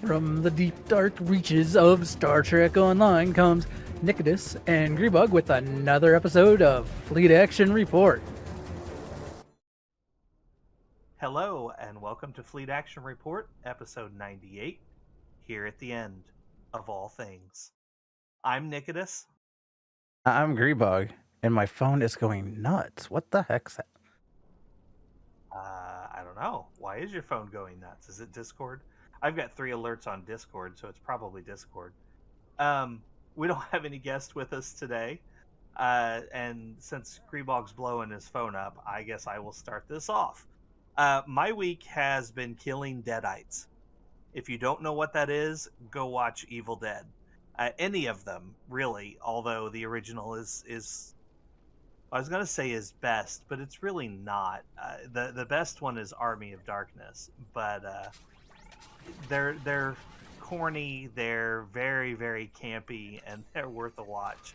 From the deep, dark reaches of Star Trek Online comes Nikodas and Grebog with another episode of Fleet Action Report. Hello, and welcome to Fleet Action Report, episode 98, here at the end of all things. I'm Nikodas. I'm Grebog, and my phone is going nuts. What the heck's that? I don't know. Why is your phone going nuts? Is it Discord? I've got 3 alerts on Discord, so it's probably Discord. We don't have any guest with us today, and since Grebog's blowing his phone up, I guess I will start this off. My week has been killing deadites. If you don't know what that is, go watch Evil Dead. Any of them, really, although the original is I was going to say is best, but it's really not. The best one is Army of Darkness, but they're corny, they're very, very campy, and they're worth a watch.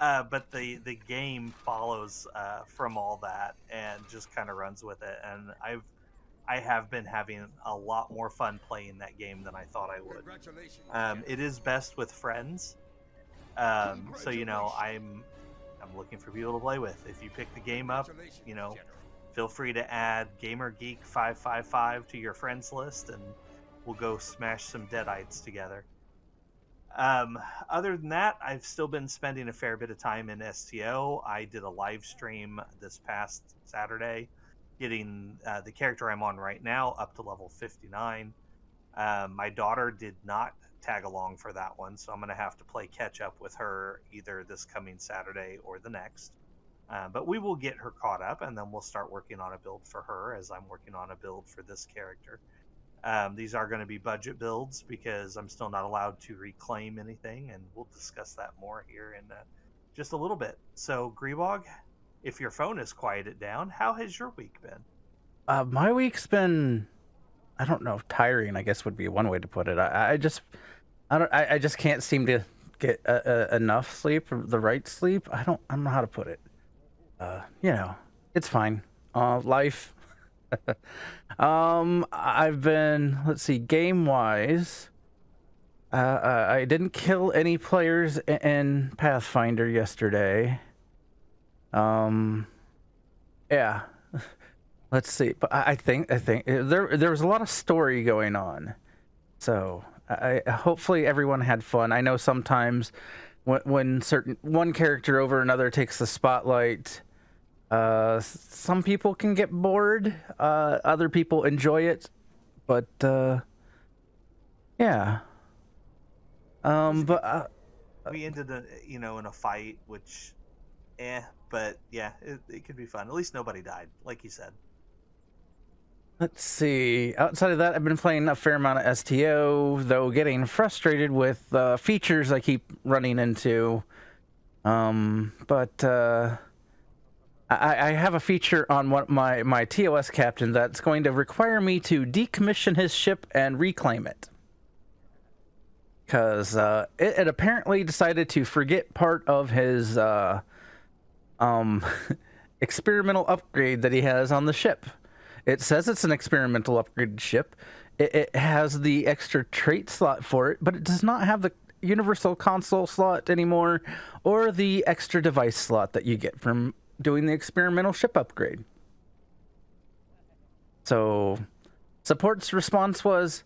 But the game follows from all that and just kind of runs with it, and I have been having a lot more fun playing that game than I thought I would. It is best with friends, so I'm looking for people to play with. If you pick the game up, feel free to add GamerGeek555 to your friends list, and we'll go smash some deadites together. Other than that, I've still been spending a fair bit of time in STO. I did a live stream this past Saturday, getting the character I'm on right now up to level 59. My daughter did not tag along for that one, so I'm going to have to play catch up with her either this coming Saturday or the next. But we will get her caught up, and then we'll start working on a build for her as I'm working on a build for this character. These are going to be budget builds because I'm still not allowed to reclaim anything, and we'll discuss that more here in just a little bit. So, Grebog, if your phone is quieted down, how has your week been? My week's been, I don't know, tiring, I guess would be one way to put it. I just can't seem to get enough sleep, or the right sleep. I don't know how to put it. It's fine. Life. I've been, let's see, game wise, I didn't kill any players in Pathfinder yesterday. Yeah. Let's see, but I think there was a lot of story going on, so I hopefully everyone had fun. I know sometimes when one character over another takes the spotlight, some people can get bored. Other people enjoy it, but yeah. But we ended in a fight, which, but yeah, it could be fun. At least nobody died, like you said. Let's see. Outside of that, I've been playing a fair amount of STO, though getting frustrated with features I keep running into. But I have a feature on my TOS captain that's going to require me to decommission his ship and reclaim it. Because it apparently decided to forget part of his experimental upgrade that he has on the ship. It says it's an experimental upgraded ship. It has the extra trait slot for it, but it does not have the universal console slot anymore, or the extra device slot that you get from doing the experimental ship upgrade. So, support's response was,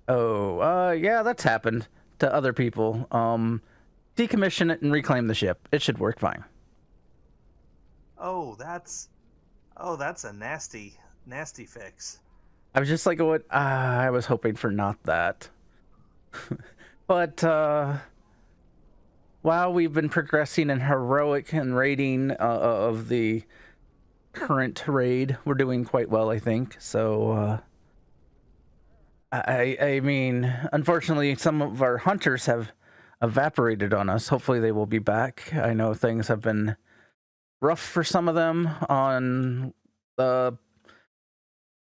yeah, that's happened to other people. Decommission it and reclaim the ship. It should work fine. Oh, that's a nasty fix. I was just like, what? I was hoping for not that. But while we've been progressing in heroic and rating of the current raid, we're doing quite well, I think. So I mean, unfortunately, some of our hunters have evaporated on us. Hopefully they will be back. I know things have been rough for some of them on the,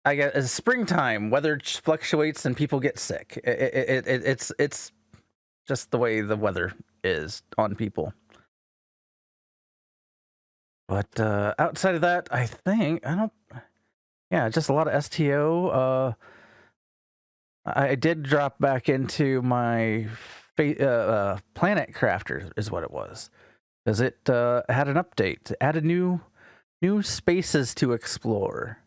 I guess, it's springtime. Weather fluctuates and people get sick. It's just the way the weather is on people. But outside of that, I think, yeah, just a lot of STO. I did drop back into my planet crafter, is what it was, because it had an update, added new spaces to explore.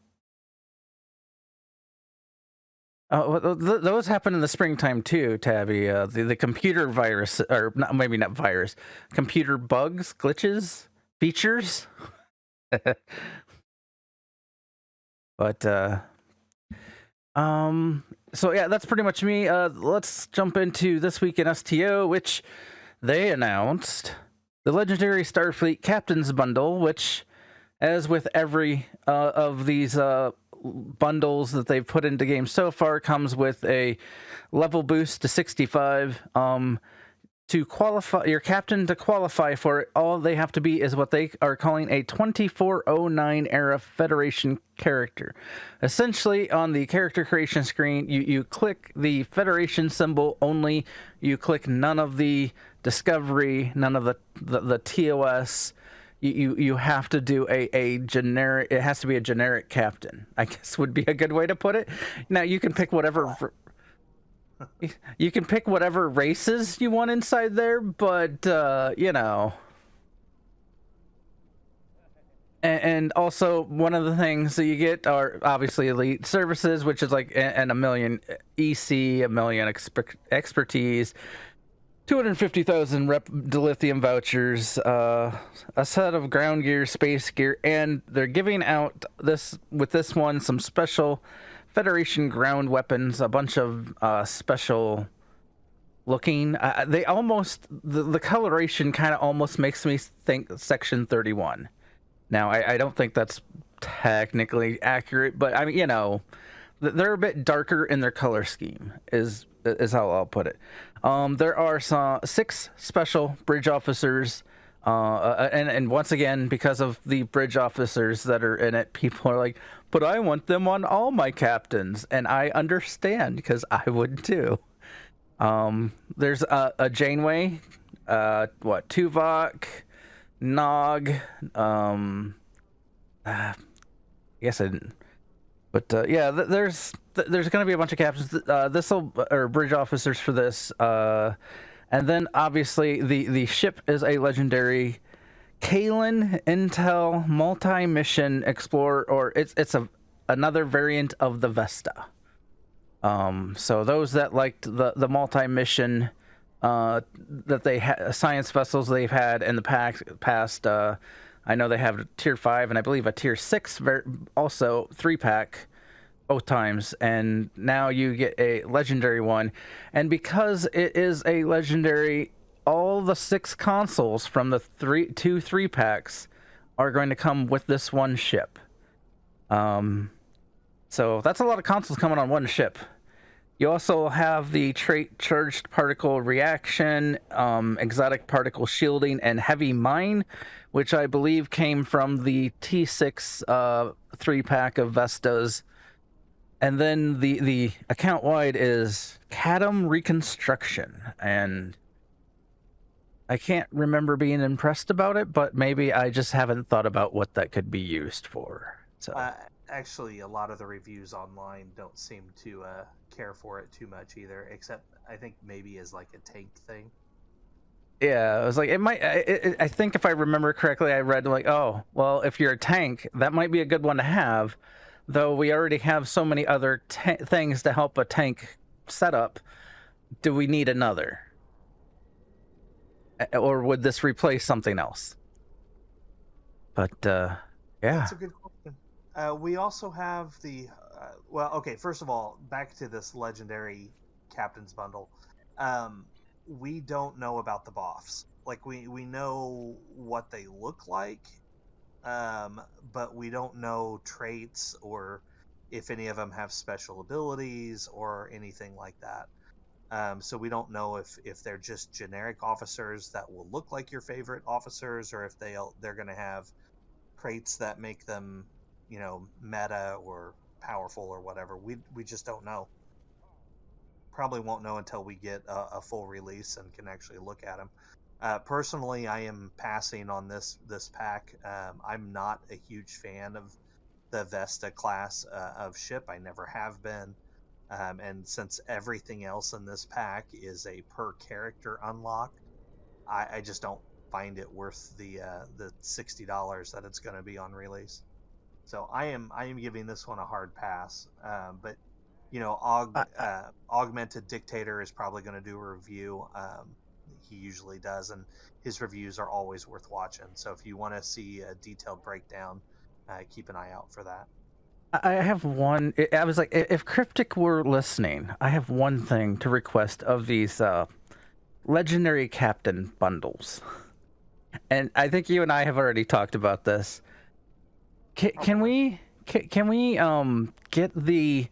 Those happen in the springtime too, Tabby. The computer virus, or not, maybe not virus, computer bugs, glitches, features. But so yeah, that's pretty much me. Let's jump into this week in STO, which they announced the legendary Starfleet Captain's Bundle, which, as with every of these bundles that they've put into games so far, comes with a level boost to 65. To qualify your captain, to qualify for it, all they have to be is what they are calling a 2409 era Federation character. Essentially, on the character creation screen, you click the Federation symbol only. You click none of the Discovery, none of the TOS. You have to do a generic. It has to be a generic captain, I guess would be a good way to put it. Now you can pick whatever. You can pick whatever races you want inside there, but you know. And also, one of the things that you get are obviously elite services, which is like and a million EC, a million expertise, 250,000 dilithium vouchers, a set of ground gear, space gear, and they're giving out this one some special Federation ground weapons, a bunch of special looking. They almost the coloration kind of almost makes me think Section 31. Now I don't think that's technically accurate, but I mean, you know, they're a bit darker in their color scheme. Is how I'll put it. There are 6 special bridge officers. And once again, because of the bridge officers that are in it, people are like, but I want them on all my captains. And I understand, because I would too. There's a Janeway, Tuvok, Nog, I guess I didn't. But yeah, there's going to be a bunch of captains. Or bridge officers for this. And then obviously the ship is a legendary Kalen Intel multi-mission explorer, or it's another variant of the Vesta. So those that liked the multi-mission that they science vessels they've had in the past, I know they have a tier 5 and I believe a tier 6 also 3-pack both times, and now you get a legendary one. And because it is a legendary, all the 6 consoles from the 3 packs are going to come with this one ship. So that's a lot of consoles coming on one ship. You also have the trait charged particle reaction, exotic particle shielding, and heavy mine, which I believe came from the T6 3-pack of Vestas. And then the account wide is Cadam Reconstruction, and I can't remember being impressed about it, but maybe I just haven't thought about what that could be used for. So actually, a lot of the reviews online don't seem to care for it too much either, except I think maybe as like a tank thing. Yeah, I was like, it might. I think if I remember correctly, I read like, oh, well, if you're a tank, that might be a good one to have. Though we already have so many other things to help a tank setup, do we need another? Or would this replace something else? But, yeah. That's a good question. We also have the... well, okay, first of all, back to this legendary Captain's Bundle. We don't know about the Boffs. Like, we know what they look like, but we don't know traits or if any of them have special abilities or anything like that. So we don't know if they're just generic officers that will look like your favorite officers, or if they're going to have traits that make them, you know, meta or powerful or whatever. We just don't know. Probably won't know until we get a full release and can actually look at them. Personally, I am passing on this pack. I'm not a huge fan of the Vesta class of ship. I never have been. And since everything else in this pack is a per character unlock, I just don't find it worth the $60 that it's going to be on release. So I am giving this one a hard pass. But you know, Augmented Dictator is probably going to do a review. He usually does, and his reviews are always worth watching. So if you want to see a detailed breakdown, keep an eye out for that. I have one. I was like, if Cryptic were listening, I have one thing to request of these legendary captain bundles, and I think you and I have already talked about this. Can we get the?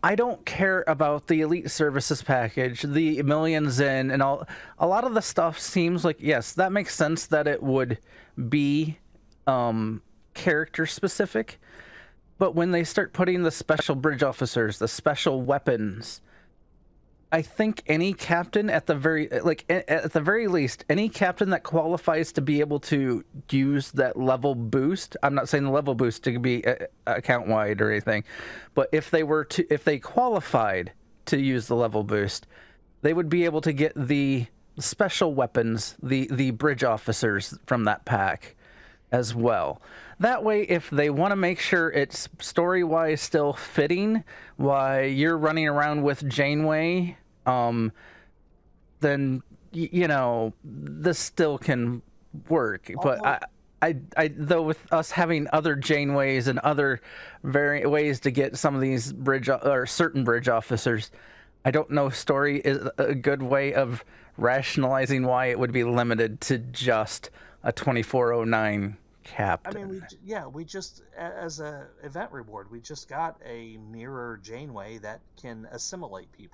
I don't care about the Elite Services package, the millions in, and all. A lot of the stuff seems like, yes, that makes sense that it would be character specific. But when they start putting the special bridge officers, the special weapons, I think any captain at the very least, any captain that qualifies to be able to use that level boost. I'm not saying the level boost to be account wide or anything, but if they qualified to use the level boost, they would be able to get the special weapons, the bridge officers from that pack as well. That way, if they want to make sure it's story-wise still fitting, why you're running around with Janeway, then you know this still can work. But I though with us having other Janeways and other ways to get some of these bridge or certain bridge officers, I don't know if story is a good way of rationalizing why it would be limited to just a 2409 captain. I mean, we just, as a event reward, we just got a mirror Janeway that can assimilate dead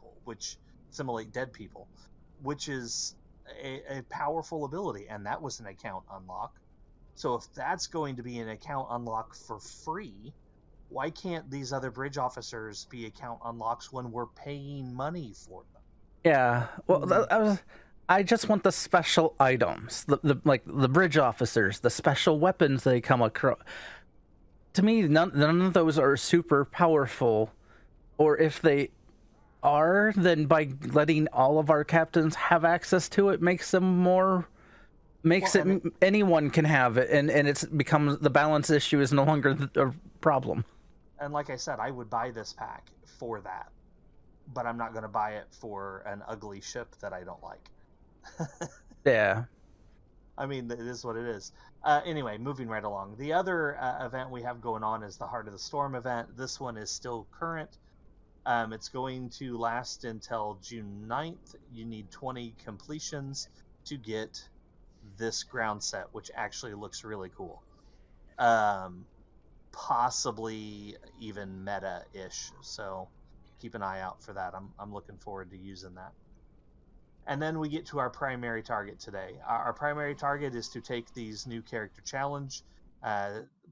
people, which is a powerful ability, and that was an account unlock. So if that's going to be an account unlock for free, why can't these other bridge officers be account unlocks when we're paying money for them? Yeah, well, I just want the special items, like the bridge officers, the special weapons they come across. To me, none of those are super powerful, or if they are, then by letting all of our captains have access to it makes anyone can have it, and it's becomes the balance issue is no longer a problem. And like I said, I would buy this pack for that, but I'm not going to buy it for an ugly ship that I don't like. Yeah. I mean, it is what it is. Anyway, moving right along. The other event we have going on is the Heart of the Storm event. This one is still current. It's going to last until June 9th. You need 20 completions to get this ground set, which actually looks really cool. Possibly even meta-ish. So keep an eye out for that. I'm looking forward to using that. And then we get to our primary target today. Our primary target is to take these new character challenge,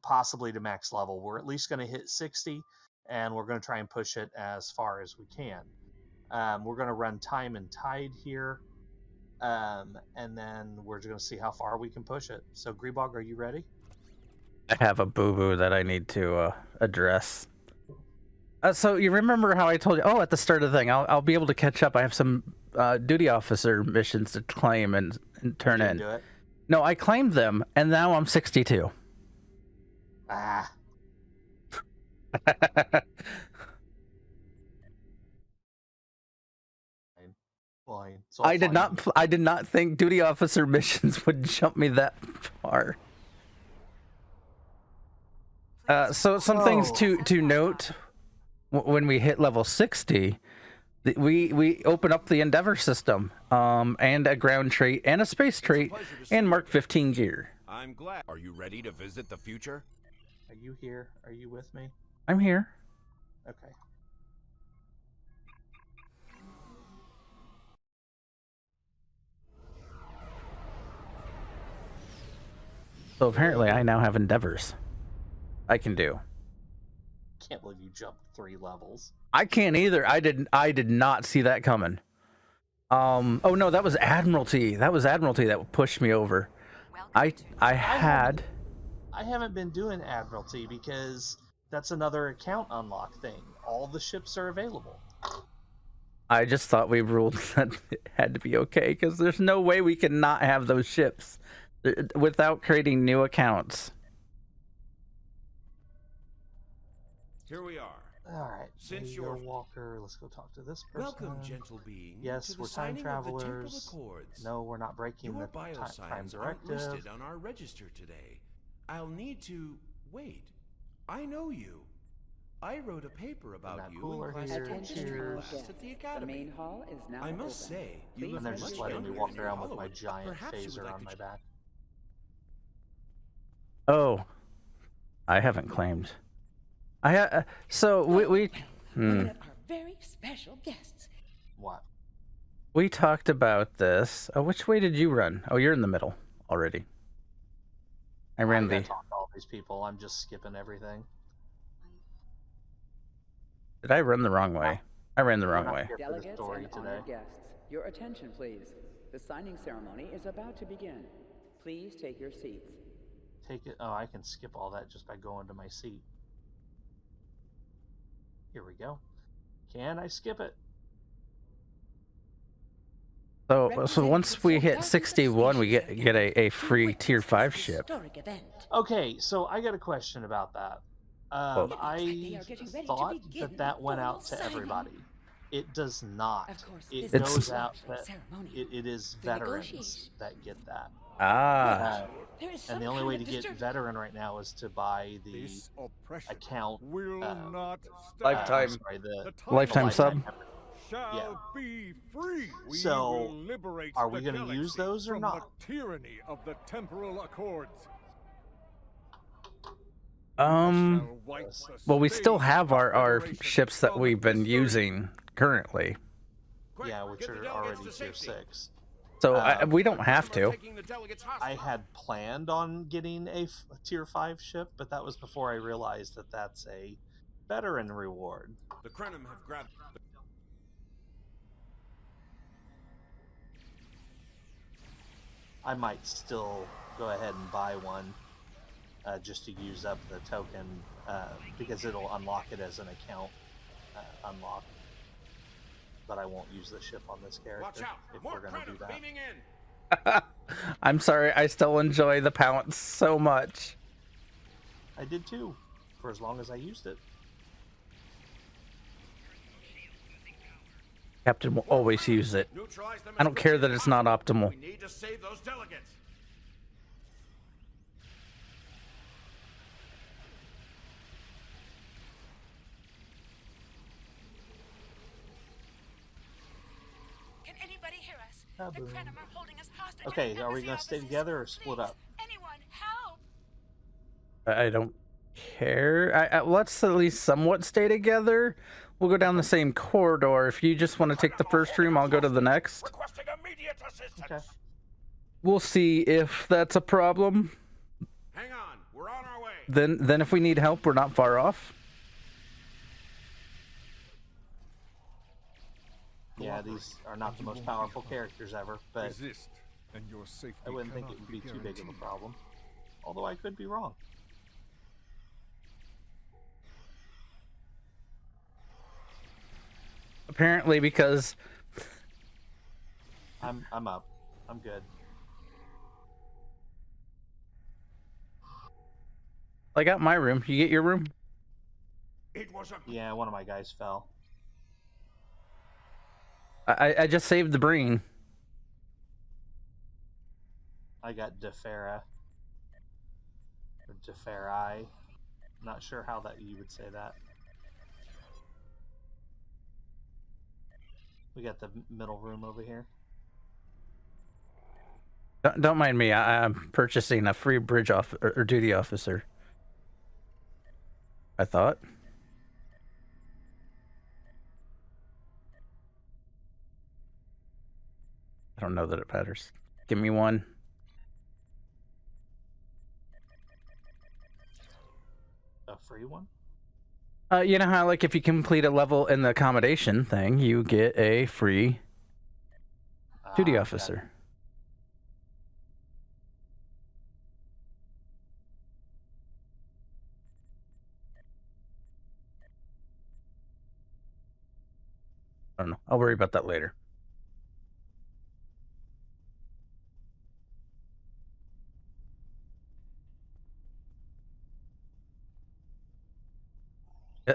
possibly to max level. We're at least going to hit 60, and we're going to try and push it as far as we can. We're going to run time and tide here, and then we're going to see how far we can push it. So, Grebog, are you ready? I have a boo-boo that I need to address. So you remember how I told you? Oh, at the start of the thing, I'll be able to catch up. I have some duty officer missions to claim and turn in. Do it? No, I claimed them, and now I'm 62. Ah. Fine. So I did not think duty officer missions would jump me that far. So some things to note. When we hit level 60, we open up the Endeavor system, and a ground trait, and a space trait, and Mark 15 gear. I'm glad. Are you ready to visit the future? Are you here? Are you with me? I'm here. Okay. So apparently I now have Endeavors I can do. Can't believe you jumped 3 levels. I can't either. I did not see that coming. Oh no, that was Admiralty. That was Admiralty that pushed me over. I haven't been doing Admiralty because that's another account unlock thing. All the ships are available. I just thought we ruled that it had to be okay because there's no way we can not have those ships without creating new accounts. Here we are. All right, Since your you're Walker, let's go talk to this person. welcome, gentle being. Yes, to the we're time signing of the Temporal travelers. Accords. No, we're not breaking Your the time bioscience aren't directive. listed on our register today. I'll need to wait. I know you. I wrote a paper about that you cooler in classical here. history Cheers. class at the The academy. main hall is now I must open. say, you Please look And they're much just letting me younger walk than your around with my followers. giant Perhaps you would phaser like on to my back. Oh, I haven't claimed. So we Look at our very special guests. What? we talked about this. Oh, which way did you run? Oh, you're in the middle already. I ran gotta the. talk to all these people. I'm just skipping everything. Did I run the wrong way? I ran the We're wrong not way. here for the Delegates story and today. honored guests, your attention, please. The signing ceremony is about to begin. Please take your seats. Take it. Oh, I can skip all that just by going to my seat. Here we go. Can I skip it? So once we hit 61, we get a free tier 5 ship. Historic event. Okay, so I got a question about that. I they are getting ready to thought begin that went out to formal signing. everybody. It does not. Of course, It this is goes a out congratulatory that ceremony. it is The veterans negotiation. that get that. Ah, There is some And the only kind way of to get disturbance. veteran right now is to buy the This oppression account. will not stand. Lifetime. I'm sorry, The time lifetime the sub. lifetime shall yeah. be free. We So, will liberate are we the gonna use galaxy those or from not? the tyranny of the temporal accords. Shall wipe the well, we still stain have of our Federation ships that from we've been history. using currently. Quick, Yeah, which get the are delegates already to tier safety. 6. So Um, we don't have We're to. taking the delegates I hostage. had planned on getting a tier 5 ship, but that was before I realized that that's a veteran reward. The Krenim have grabbed. I might still go ahead and buy one just to use up the token because it'll unlock it as an account unlock. But I won't use the ship on this character Watch out! if More we're going to do Krenim that. beaming in. I'm sorry, I still enjoy the pounce so much. I did too, for as long as I used it. Captain will always use it. Neutralize them I as don't care quickly that as it's not possible. optimal. We need to save those delegates. Can anybody hear us? Ah, The boom. Krenim are holding us hostage. Okay, at the are we embassy going to stay offices. together or split Please, up? Anyone, help! I don't care. Let's at least somewhat stay together. We'll go down the same corridor. If you just want to take the first room, I'll go to the next. Requesting immediate assistance. Okay. We'll see if that's a problem. Hang on, we're on our way. Then if we need help, we're not far off. Yeah, these are not the most powerful characters ever, but Resist, and your safety I wouldn't think it cannot would be too big of a guaranteed. problem. Although I could be wrong. Apparently, because I'm up. I'm good. I got my room. You get your room? It was a Yeah, one of my guys fell. I just saved the Breen. I got Defera. Or Deferi. Not sure how that you would say that. We got the middle room over here. Don't mind me. I'm purchasing a free bridge or duty officer. I thought. I don't know that it matters. Give me one. A free one? You know how, like, if you complete a level in the accommodation thing, you get a free duty Ah, officer. I don't know. I'll worry about that later.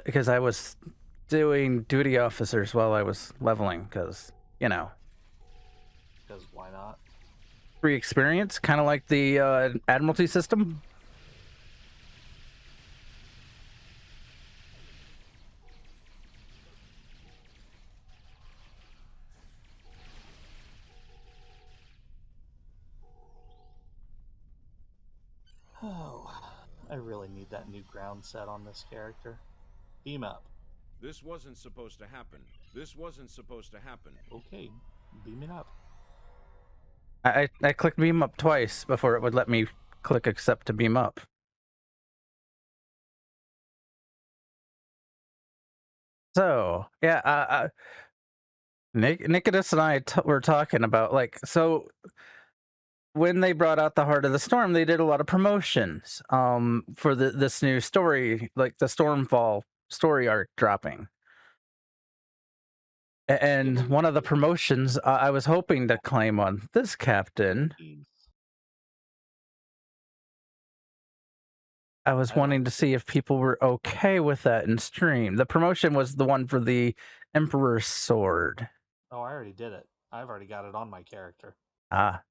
Because I was doing duty officers while I was leveling, because, you know. Because why not? Free experience, kind of like the Admiralty system. Oh, I really need that new ground set on this character. Beam up. This wasn't supposed to happen. This wasn't supposed to happen. Okay, beam it up. I clicked beam up twice before it would let me click accept to beam up. So, yeah, Nikodas and I were talking about, like, so when they brought out the Heart of the Storm, they did a lot of promotions for this new story, like the Stormfall story arc dropping. And one of the promotions I was hoping to claim on this captain, I was wanting to see if people were okay with that in stream. The promotion was the one for the Emperor's Sword. Oh, I already did it. I've already got it on my character. Ah.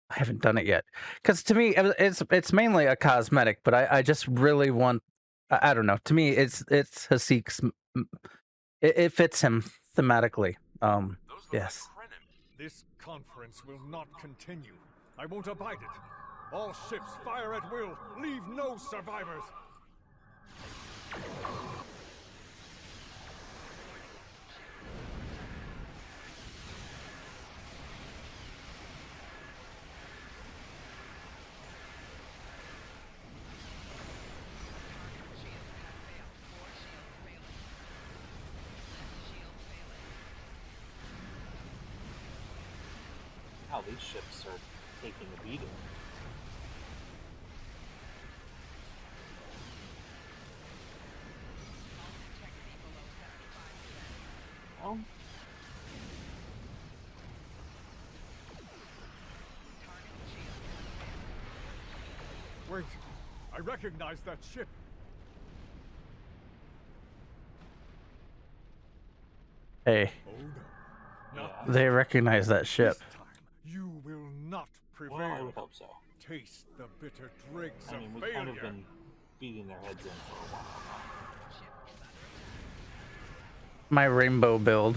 I haven't done it yet. Because to me, it's mainly a cosmetic, but I just really want... I don't know. To me, it's Hasik's... It fits him thematically. Yes. This conference will not continue. I won't abide it. All ships fire at will. Leave no survivors. How these ships are taking a beating. Oh. Wait, I recognize that ship. Hey. Oh no. Not They recognize that ship. this time. You will not prevail. Well, I would hope so. Taste the bitter dregs I mean, of we've failure. kind of been beating their heads in for a while now. My rainbow build.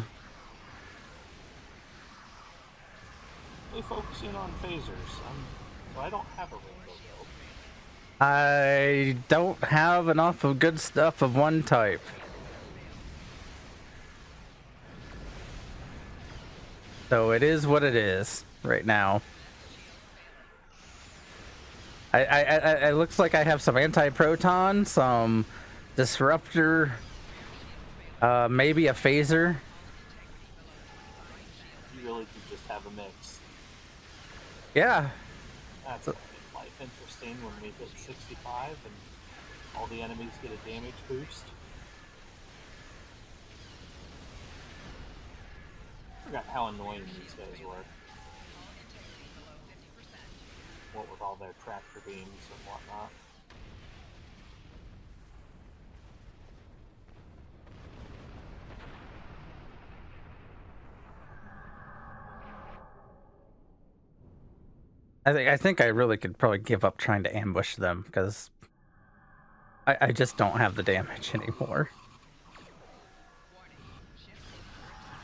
Really focusing on phasers. So I don't have a rainbow build. I don't have enough of good stuff of one type. So it is what it is right now. I looks like I have some anti-proton, some disruptor, maybe a phaser. You really do just have a mix. Yeah. That's gonna make life interesting when we hit 65 and all the enemies get a damage boost. I forgot how annoying these guys were. What with all their tractor beams and whatnot. I think I really could probably give up trying to ambush them, because I just don't have the damage anymore.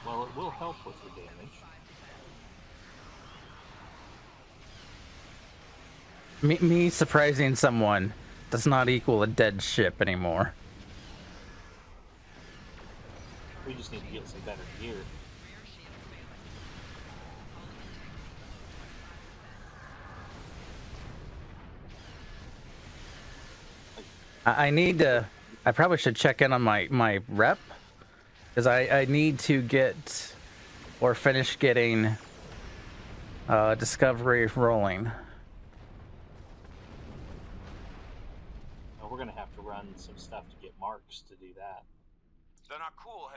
Well, it will help with the damage. Me surprising someone does not equal a dead ship anymore. We just need to get some better gear. I need to... I probably should check in on my rep, because I need to get or finish getting Discovery rolling. We're gonna have to run some stuff to get marks to do that. They're not cool.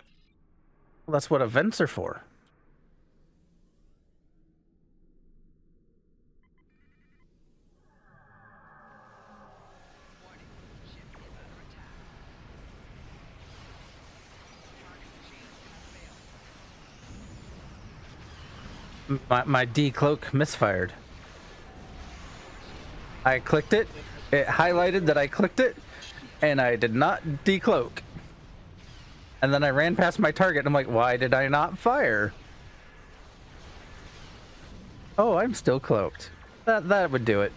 Well, that's what events are for. My decloak misfired. I clicked it. It highlighted that I clicked it, and I did not decloak. And then I ran past my target. And I'm like, why did I not fire? Oh, I'm still cloaked. That would do it.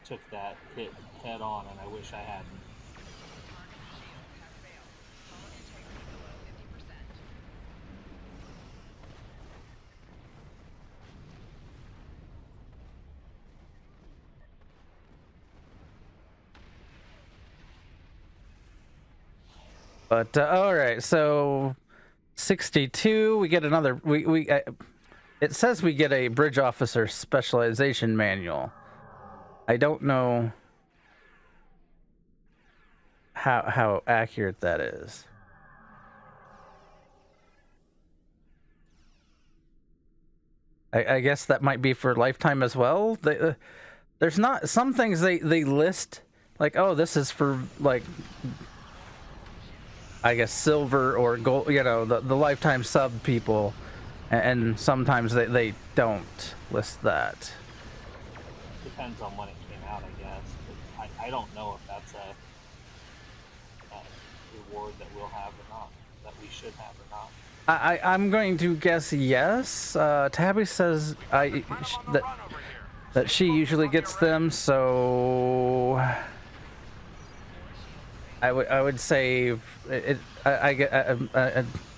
Took that hit head on, and I wish I hadn't. But all right, so 62. We get another. It says we get a bridge officer specialization manual. I don't know how accurate that is. I guess that might be for lifetime as well. There's not some things they list like, oh, this is for like, I guess silver or gold, you know, the lifetime sub people, and sometimes they don't list that. Depends on when it came out, I guess. But I don't know if that's a reward that we'll have or not, that we should have or not. I'm going to guess yes. Tabby says that she usually gets them, so I would say it.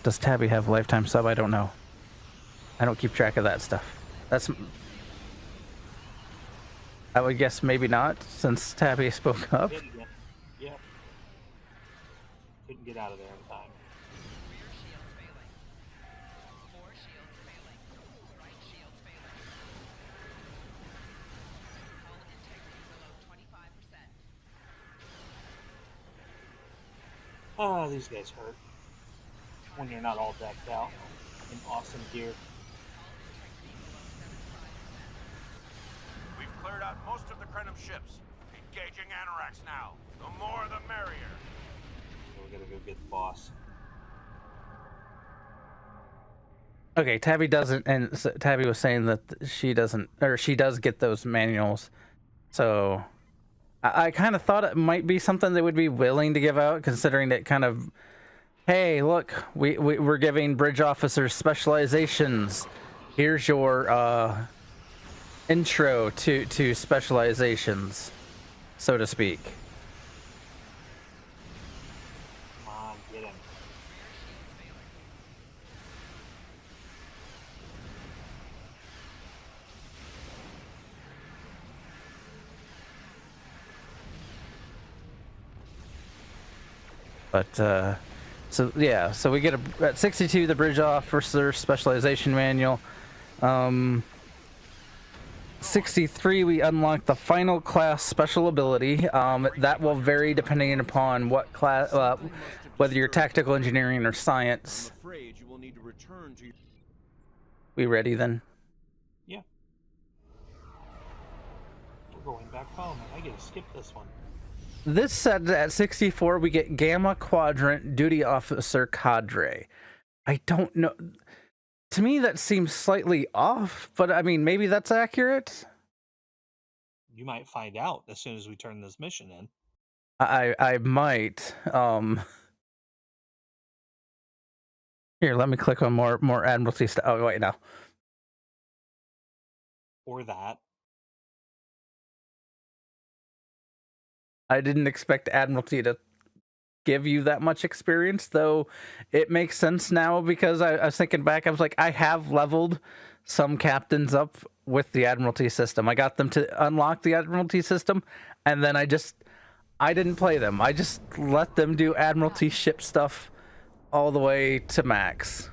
Does Tabby have lifetime sub? I don't know. I don't keep track of that stuff. I would guess maybe not, since Tabby spoke up. Yeah. Couldn't get out of there in time. Oh, these guys hurt. When you're not all decked out in awesome gear. We've cleared out most of the Krenim ships. Engaging Anoraks now. The more the merrier. So we gotta go get the boss. Okay, Tabby doesn't, and so Tabby was saying that she doesn't, or she does get those manuals. So I kind of thought it might be something they would be willing to give out, considering that kind of, hey, look, we're giving bridge officers specializations. Here's your intro to specializations, so to speak. Come on, get him. But so yeah, so we get at 62 the bridge officer specialization manual. 63 we unlock the final class special ability. That will vary depending upon what class, whether you're tactical engineering or science. I'm afraid you will need to return to. We ready then? Yeah. We're going back home. I get to skip this one. This said at 64 we get Gamma Quadrant Duty Officer Cadre. I don't know. To me that seems slightly off, but I mean maybe that's accurate. You might find out as soon as we turn this mission in. I might. Here, let me click on more Admiralty stuff. Oh wait, no. Or that. I didn't expect Admiralty to give you that much experience, though it makes sense now because I was thinking back, I was like, I have leveled some captains up with the Admiralty system. I got them to unlock the Admiralty system, and then I didn't play them. I just let them do Admiralty ship stuff all the way to max.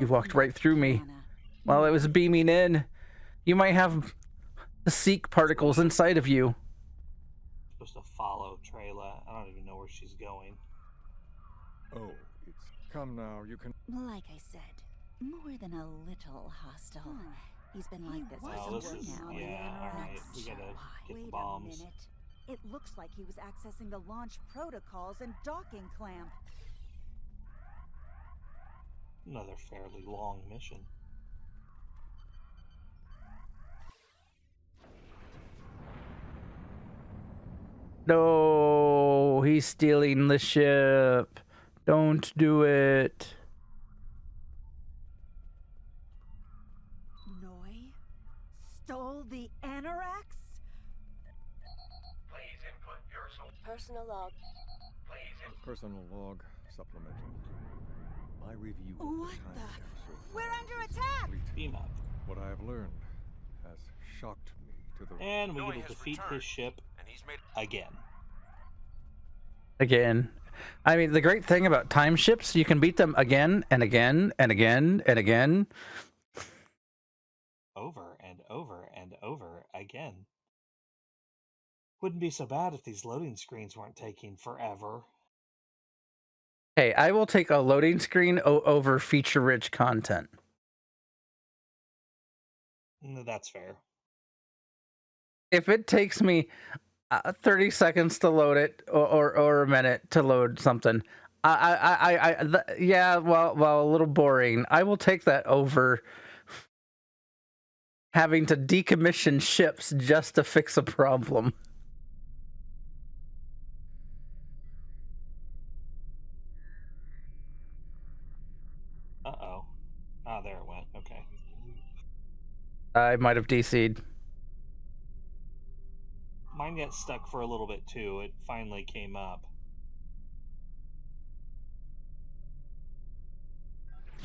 You walked right through me while I was beaming in. You might have to seek particles inside of you. Supposed to follow Trayla. I don't even know where she's going. Oh, it's... Come now, you can... Like I said, more than a little hostile. He's been like this for Oh, some this is... time now. Yeah, alright. We gotta get the Wait bombs. a minute. It looks like he was accessing the launch protocols and docking clamp. Another fairly long mission. No, he's stealing the ship. Don't do it. Noi stole the Anorax? Please input your Personal log. Personal log supplemental. My review of What the time the? gap so far We're under is attack! complete. Beam up. What I have learned has shocked me to the... And we Noi get to has defeat returned, his ship and he's made again. Again. I mean, the great thing about time ships, you can beat them again and again and again and again. Over and over and over again. Wouldn't be so bad if these loading screens weren't taking forever. Hey, I will take a loading screen over feature-rich content. That's fair. If it takes me 30 seconds to load it or a minute to load something, yeah, well, a little boring. I will take that over having to decommission ships just to fix a problem. Uh-oh. Ah, there it went. Okay. I might have DC'd. Mine got stuck for a little bit, too. It finally came up.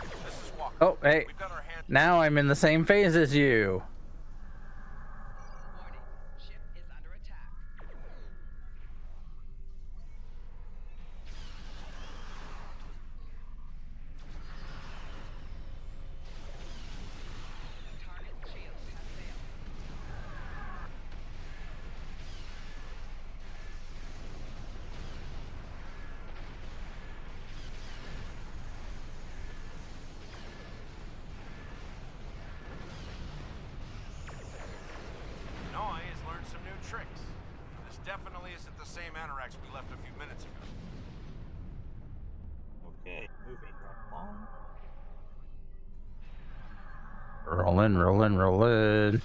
This is Walker. Oh, hey. We've got our hand... Now I'm in the same phase as you. Warning, ship is under attack. Target shields have failed. Noi has learned some new tricks. This definitely isn't the same Anorax we left a few minutes ago. Okay, moving right along. Rolling.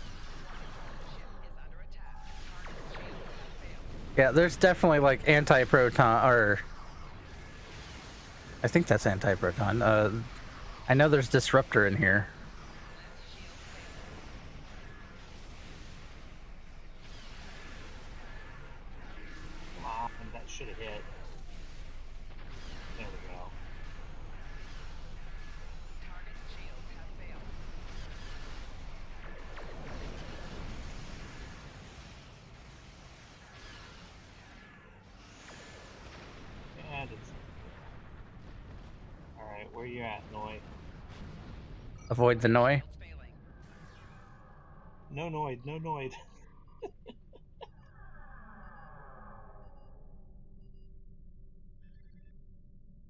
Yeah, there's definitely like anti-proton, or I think that's anti-proton. I know there's disruptor in here. Come on, that should have hit. There we go. Target's shields have failed. And it's... Alright, where you at, Noi? Avoid the Noi. Shields failing. No Noid, no Noid.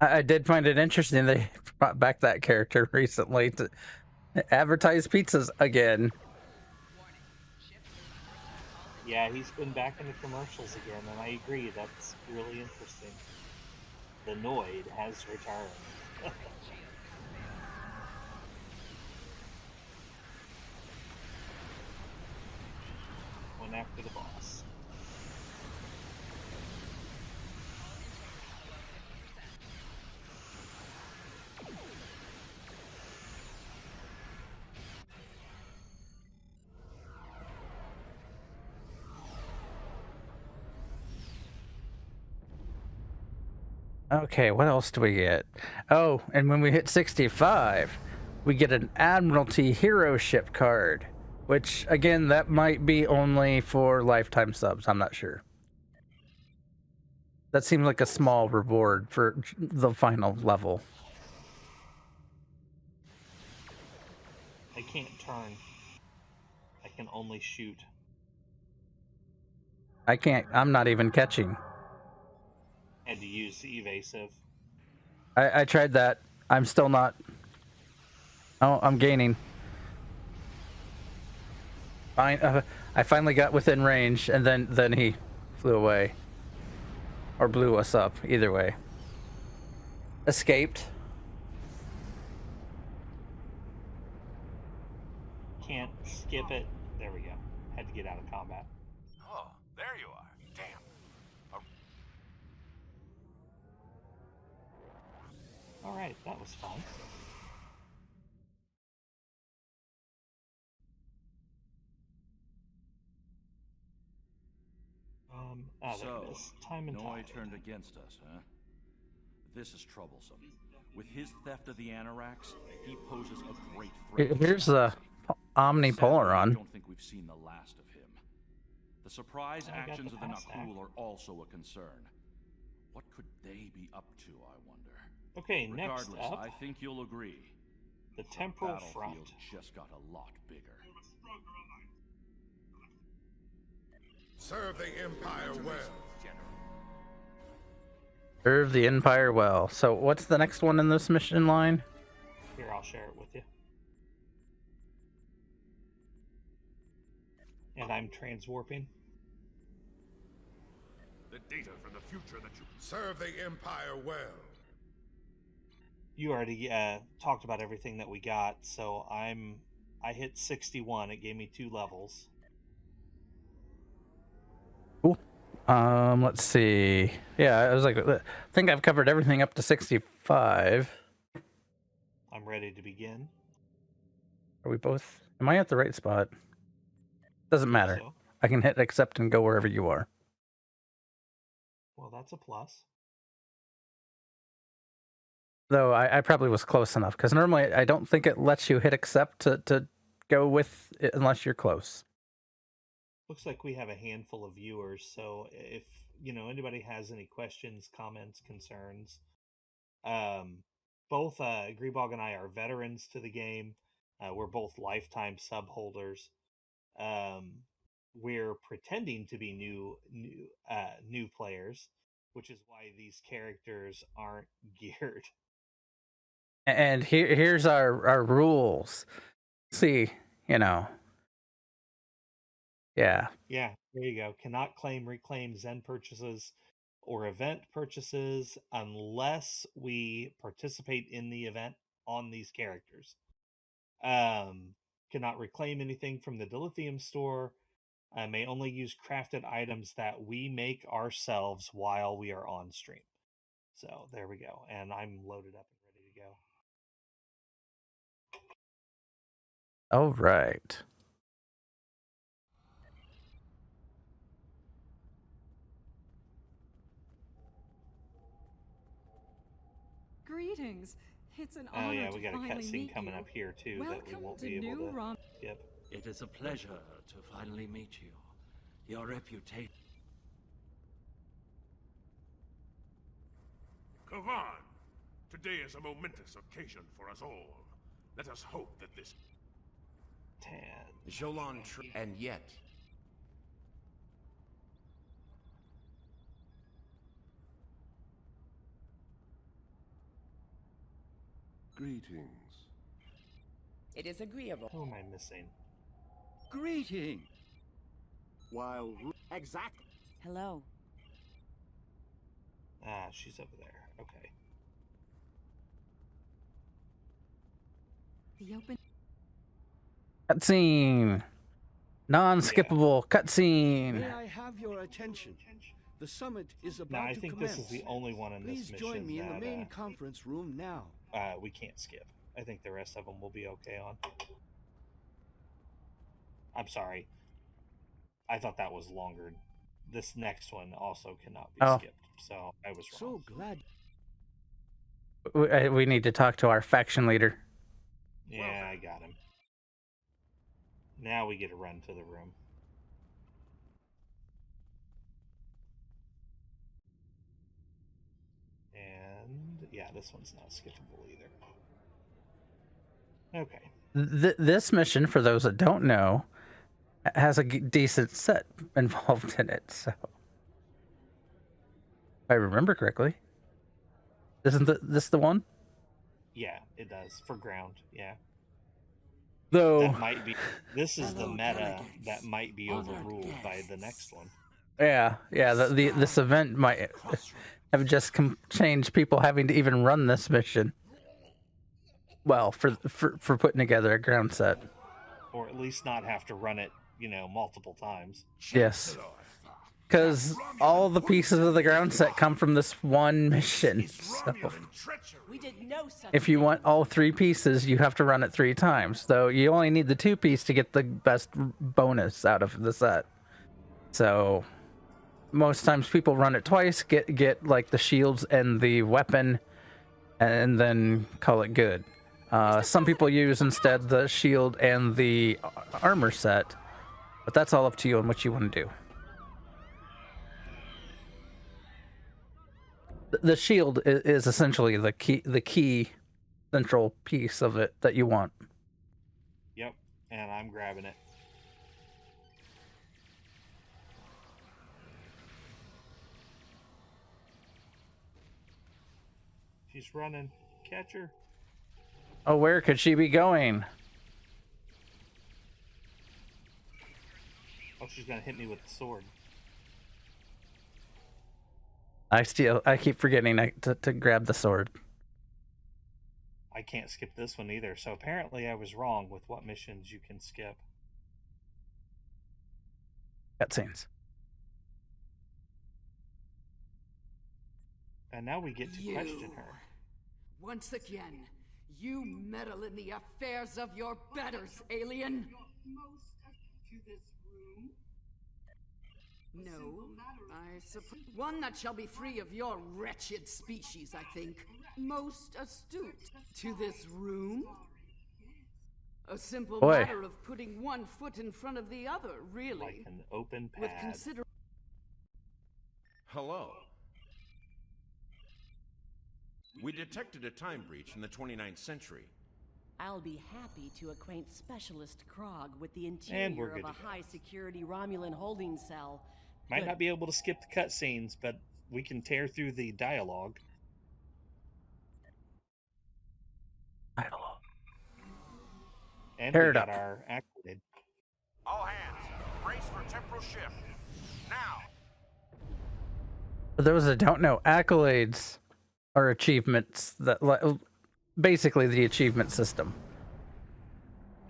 I did find it interesting they brought back that character recently to advertise pizzas again. Warning, ship is under attack. All Yeah, he's been back in the commercials again, and I agree, that's really interesting. The Noid has returned. shields have failed. Went after the boss. Okay, what else do we get? Oh, and when we hit 65, we get an Admiralty hero ship card, which again, that might be only for lifetime subs. I'm not sure. That seems like a small reward for the final level. I can't turn. I can only shoot. I can't. I'm not even catching. Had to use the evasive. I tried that. I'm still not. Oh, I'm gaining. Fine. I finally got within range, and then he flew away. Or blew us up. Either way. Escaped. Can't skip it. There we go. Had to get out of combat. Oh, there you are. Damn. All right, that was fun. There it is. Time and Noi tide. turned against us, huh? This is troublesome. With his theft of the Anoraks, he poses a great threat. Here's the omnipolaron. I don't think we've seen the last of him. The surprise actions of the Nakul are also a concern. What could they be up to, I wonder? Okay, next Regardless, up, I think you'll agree. the temporal Battlefield front. just got a lot bigger. Serve the Empire well. Serve the Empire well. So what's the next one in this mission line? Here, I'll share it with you. And I'm transwarping. The data from the future that you serve the Empire well. You already talked about everything that we got, so I hit 61. It gave me 2 levels. Cool. Let's see. Yeah, I was like, I think I've covered everything up to 65. I'm ready to begin. Are we both? Am I at the right spot? Doesn't matter. So, I can hit accept and go wherever you are. well, that's a plus. Though I probably was close enough, because normally I don't think it lets you hit accept to go with it unless you're close. Looks like we have a handful of viewers, so if anybody has any questions, comments, concerns, both Grebog and I are veterans to the game. We're both lifetime sub holders. We're pretending to be new players, which is why these characters aren't geared. And here's our rules. See, Yeah. Yeah, there you go. Cannot reclaim Zen purchases or event purchases unless we participate in the event on these characters. Cannot reclaim anything from the dilithium store. May only use crafted items that we make ourselves while we are on stream. So there we go. And I'm loaded up and ready to go. All right. Greetings. It's an Oh honor yeah, to we got a finally cutscene meet coming you. up here too that we Welcome won't to be able New to Rom. skip. It is a pleasure to finally meet you. Your reputation. Kavan, today is a momentous occasion for us all. Let us hope that this Tain. Jolan and yet. Greetings. It is agreeable. Who am I missing? Greeting. While exactly. Hello. Ah, she's over there. Okay. The open. Cutscene. Non-skippable cutscene. May I have your attention? The summit is about Now, I to think commence. this is the only one in Please this mission join me in the that, main conference room now. we can't skip. I think the rest of them will be okay on. I'm sorry. I thought that was longer. This next one also cannot be skipped, so I was wrong. So glad. We need to talk to our faction leader. Yeah, I got him. Now we get to run to the room. And yeah, this one's not skippable either. Okay. This mission, for those that don't know, has a decent set involved in it. So, if I remember correctly, isn't this the one? Yeah, it does for ground. Yeah. Though that might be. This is the meta that might be overruled by the next one. Yeah. This event might have just changed people having to even run this mission. Well, for putting together a ground set, or at least not have to run it, multiple times. Yes, because all the pieces of the ground set come from this one mission. So, if you want all 3 pieces, you have to run it 3 times. Though you only need the 2 piece to get the best bonus out of the set. So, most times people run it twice, get like the shields and the weapon, and then call it good. Some people use instead the shield and the armor set, but that's all up to you on what you want to do. The shield is essentially the key central piece of it that you want. Yep, and I'm grabbing it. She's running. Catch her. Oh, where could she be going? Oh, she's gonna hit me with the sword. I keep forgetting to grab the sword. I can't skip this one either, so apparently I was wrong with what missions you can skip. Cutscenes. And now we get to question her. Once again, you meddle in the affairs of your betters, alien. No, I suppose one that shall be free of your wretched species, I think. Most astute to this room. A simple matter of putting one foot in front of the other, really. Like an open pad. With Hello. We detected a time breach in the 29th century. I'll be happy to acquaint Specialist Krog with the interior of a high-security Romulan holding cell. Might not be able to skip the cutscenes, but we can tear through the dialogue. And we got our accolade. All hands, brace for temporal shift. Now. For those that don't know, accolades are achievements that basically the achievement system.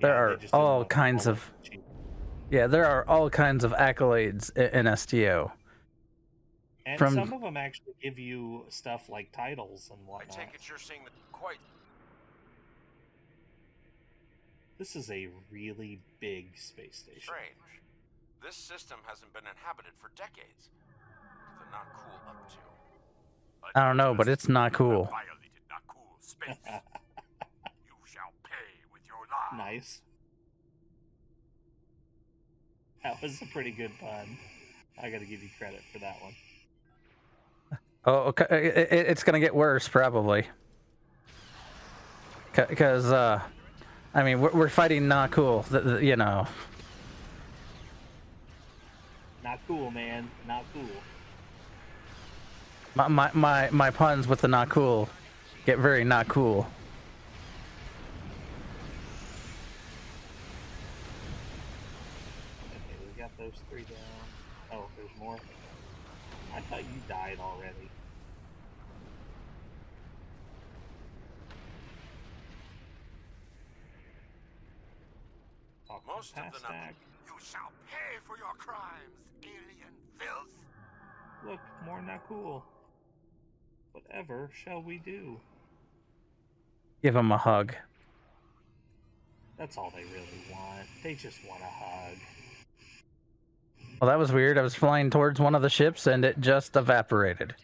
There are all kinds of there are all kinds of accolades in STO. And some of them actually give you stuff like titles and whatnot. I take it you're seeing the quite. This is a really big space station. Strange. This system hasn't been inhabited for decades. The not cool up to. I don't know, but it's not cool. Violated not cool space. You shall pay with your life. Nice. That was a pretty good pun. I gotta give you credit for that one. Oh, okay. It's gonna get worse probably. Because I mean, we're fighting not cool. You know. Not cool, man. Not cool. My puns with the not cool get very not cool. Okay, we got those 3 down. Oh, there's more. I thought you died already. Most of the number. You shall pay for your crimes, alien filth. Look, more not cool. Whatever shall we do? Give him a hug. That's all they really want. They just want a hug. Well, that was weird. I was flying towards one of the ships and it just evaporated.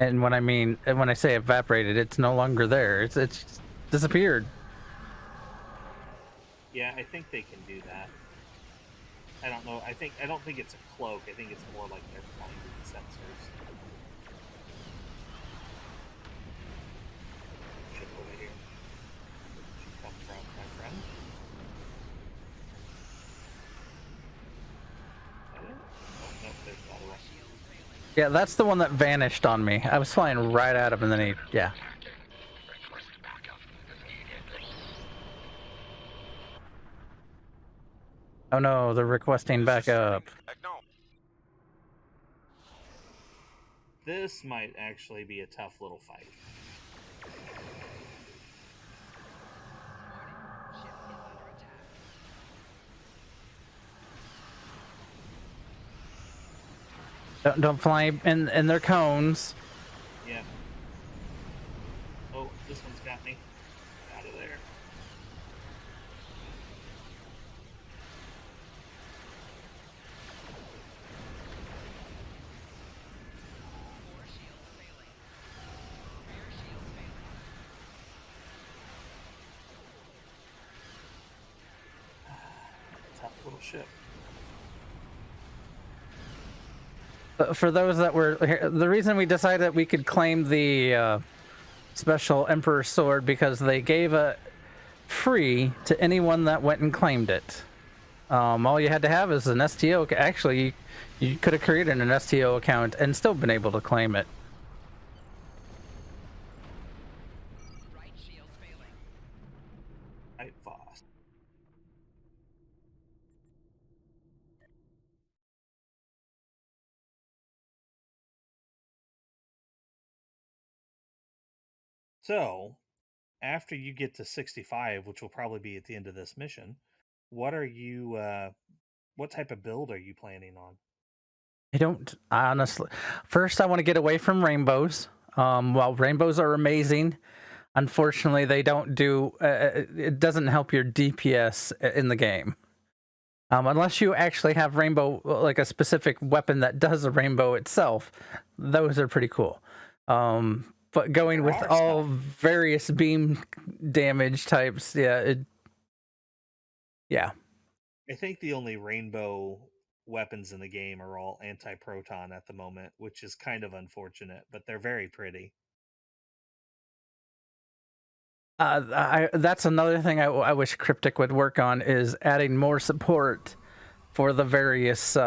And when I say evaporated, it's no longer there. It's disappeared. Yeah, I think they can do that. I don't know. I don't think it's a cloak. I think it's more like they're blinded sensors. Ship over here. She's coming. Yeah, that's the one that vanished on me. I was flying right at him and then yeah. Oh no, they're requesting backup. This might actually be a tough little fight. Don't fly in their cones. Yeah. Oh, this one's got me. Out of there. Tough little ship. For those that were here, the reason we decided that we could claim the special Emperor sword because they gave it free to anyone that went and claimed it. All you had to have is an STO. Actually, you could have created an STO account and still been able to claim it. Right shield's failing. Right, Boff. So, after you get to 65, which will probably be at the end of this mission, what are you, what type of build are you planning on? I don't, honestly. First, I want to get away from rainbows. While rainbows are amazing, unfortunately, they don't do, it doesn't help your DPS in the game. Unless you actually have rainbow, like a specific weapon that does a rainbow itself, those are pretty cool. But going with all various beam damage types, yeah. I think the only rainbow weapons in the game are all anti-proton at the moment, which is kind of unfortunate, but they're very pretty. That's another thing I wish Cryptic would work on, is adding more support for the various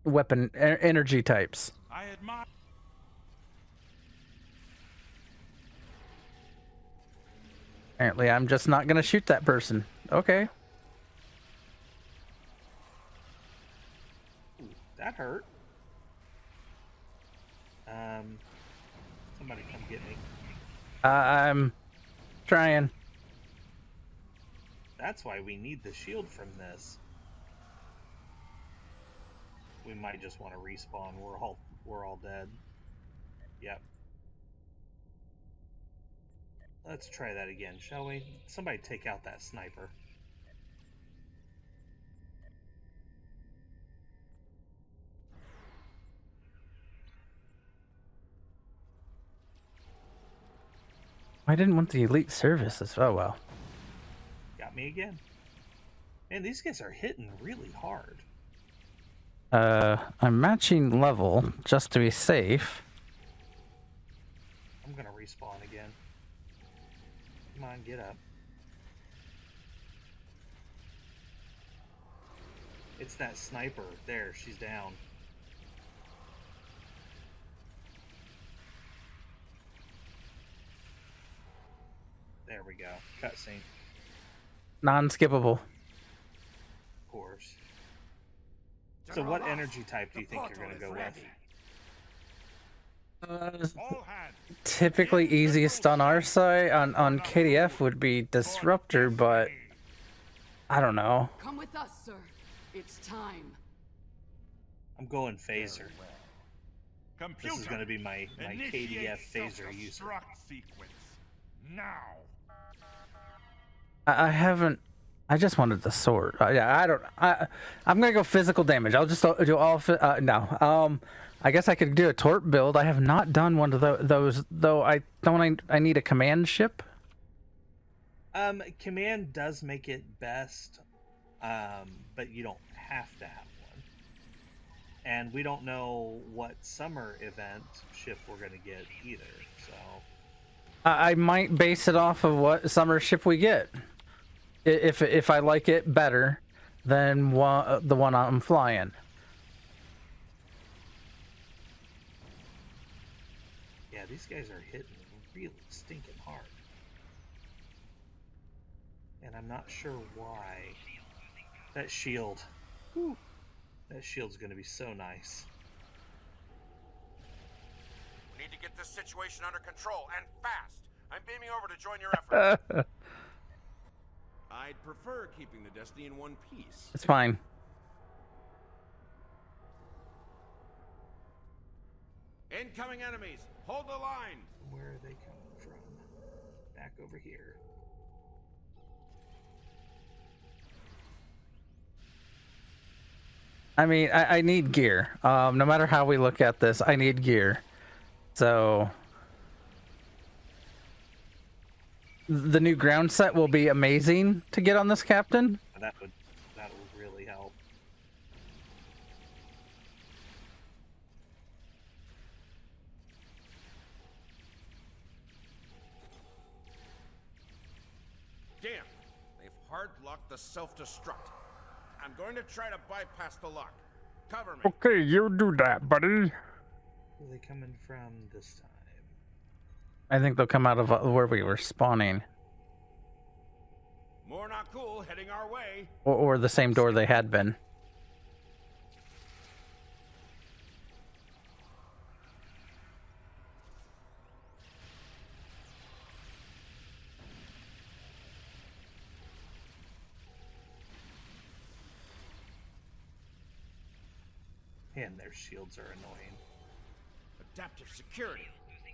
weapon energy types. I admire. Apparently, I'm just not going to shoot that person. Okay. Ooh, that hurt. Somebody come get me. I'm trying. That's why we need the shield from this. We might just want to respawn. We're all dead. Yep. Let's try that again, shall we? Somebody take out that sniper. I didn't want the elite services. Oh well. Got me again. Man, these guys are hitting really hard. I'm matching level just to be safe. I'm gonna respawn again. Come on, get up. It's that sniper. There, she's down. There we go. Cutscene. Non-skippable. Of course. So what energy type do you think you're going to go with? Typically easiest on our side, on KDF would be Disruptor, but I don't know. Come with us, sir. It's time. I'm going Phaser. This is going to be my KDF Phaser user. Now. I haven't. I just wanted the sword. Yeah, I don't. I'm gonna go physical damage. I'll just do all. No. I guess I could do a torp build. I have not done one of those though. I need a command ship. Command does make it best, but you don't have to have one. And we don't know what summer event ship we're gonna get either. So I might base it off of what summer ship we get. If I like it better than the one I'm flying. Yeah, these guys are hitting really stinking hard. And I'm not sure why. That shield. Whew, that shield's going to be so nice. We need to get this situation under control, and fast. I'm beaming over to join your effort. I'd prefer keeping the Destiny in one piece. It's fine. Incoming enemies! Hold the line! Where are they coming from? Back over here. I mean, I need gear. No matter how we look at this, I need gear. So the new ground set will be amazing to get on this captain. That would really help. Damn, they've hard locked the self-destruct. I'm going to try to bypass the lock. Cover me. Okay, you do that, buddy. Where are they coming from this time? I think they'll come out of where we were spawning. More not cool heading our way. Or the same door they had been. And their shields are annoying. Adaptive security.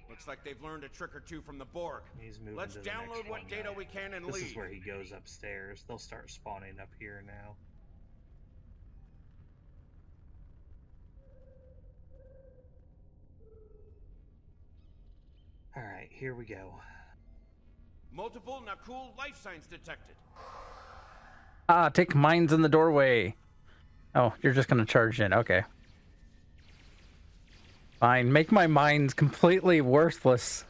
Looks like they've learned a trick or two from the Borg. He's moving Let's to the download next what one data now. we can and This leave. is where he goes upstairs. They'll start spawning up here now. Alright, here we go. Multiple Nakul life signs detected. Take mines in the doorway. Oh, you're just gonna charge in. Okay. Fine. Make my mines completely worthless.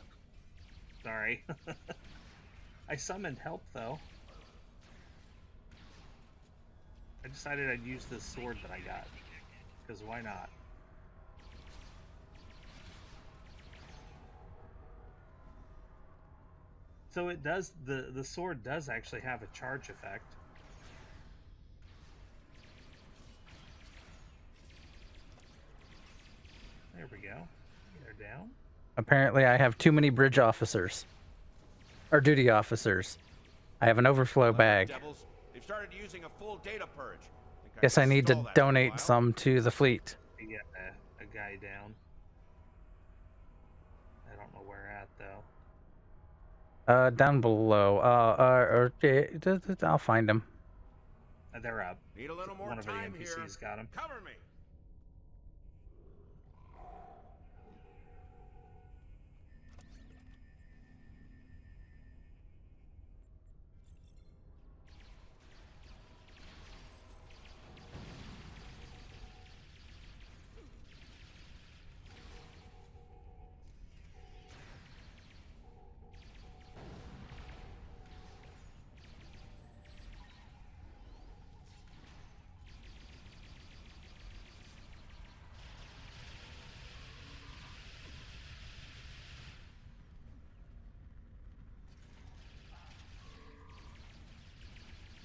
Sorry. I summoned help, though. I decided I'd use this sword that I got. Because why not? So it does, the sword does actually have a charge effect. There we go. They're down. Apparently I have too many bridge officers. Or duty officers. I have an overflow bag. Devils, they've started using a full data purge. Guess I need to donate some to the fleet. You get a guy down. I don't know where at, though. Down below. I'll find him. They're up. Need a little more One of the time NPCs here. got him. Cover me.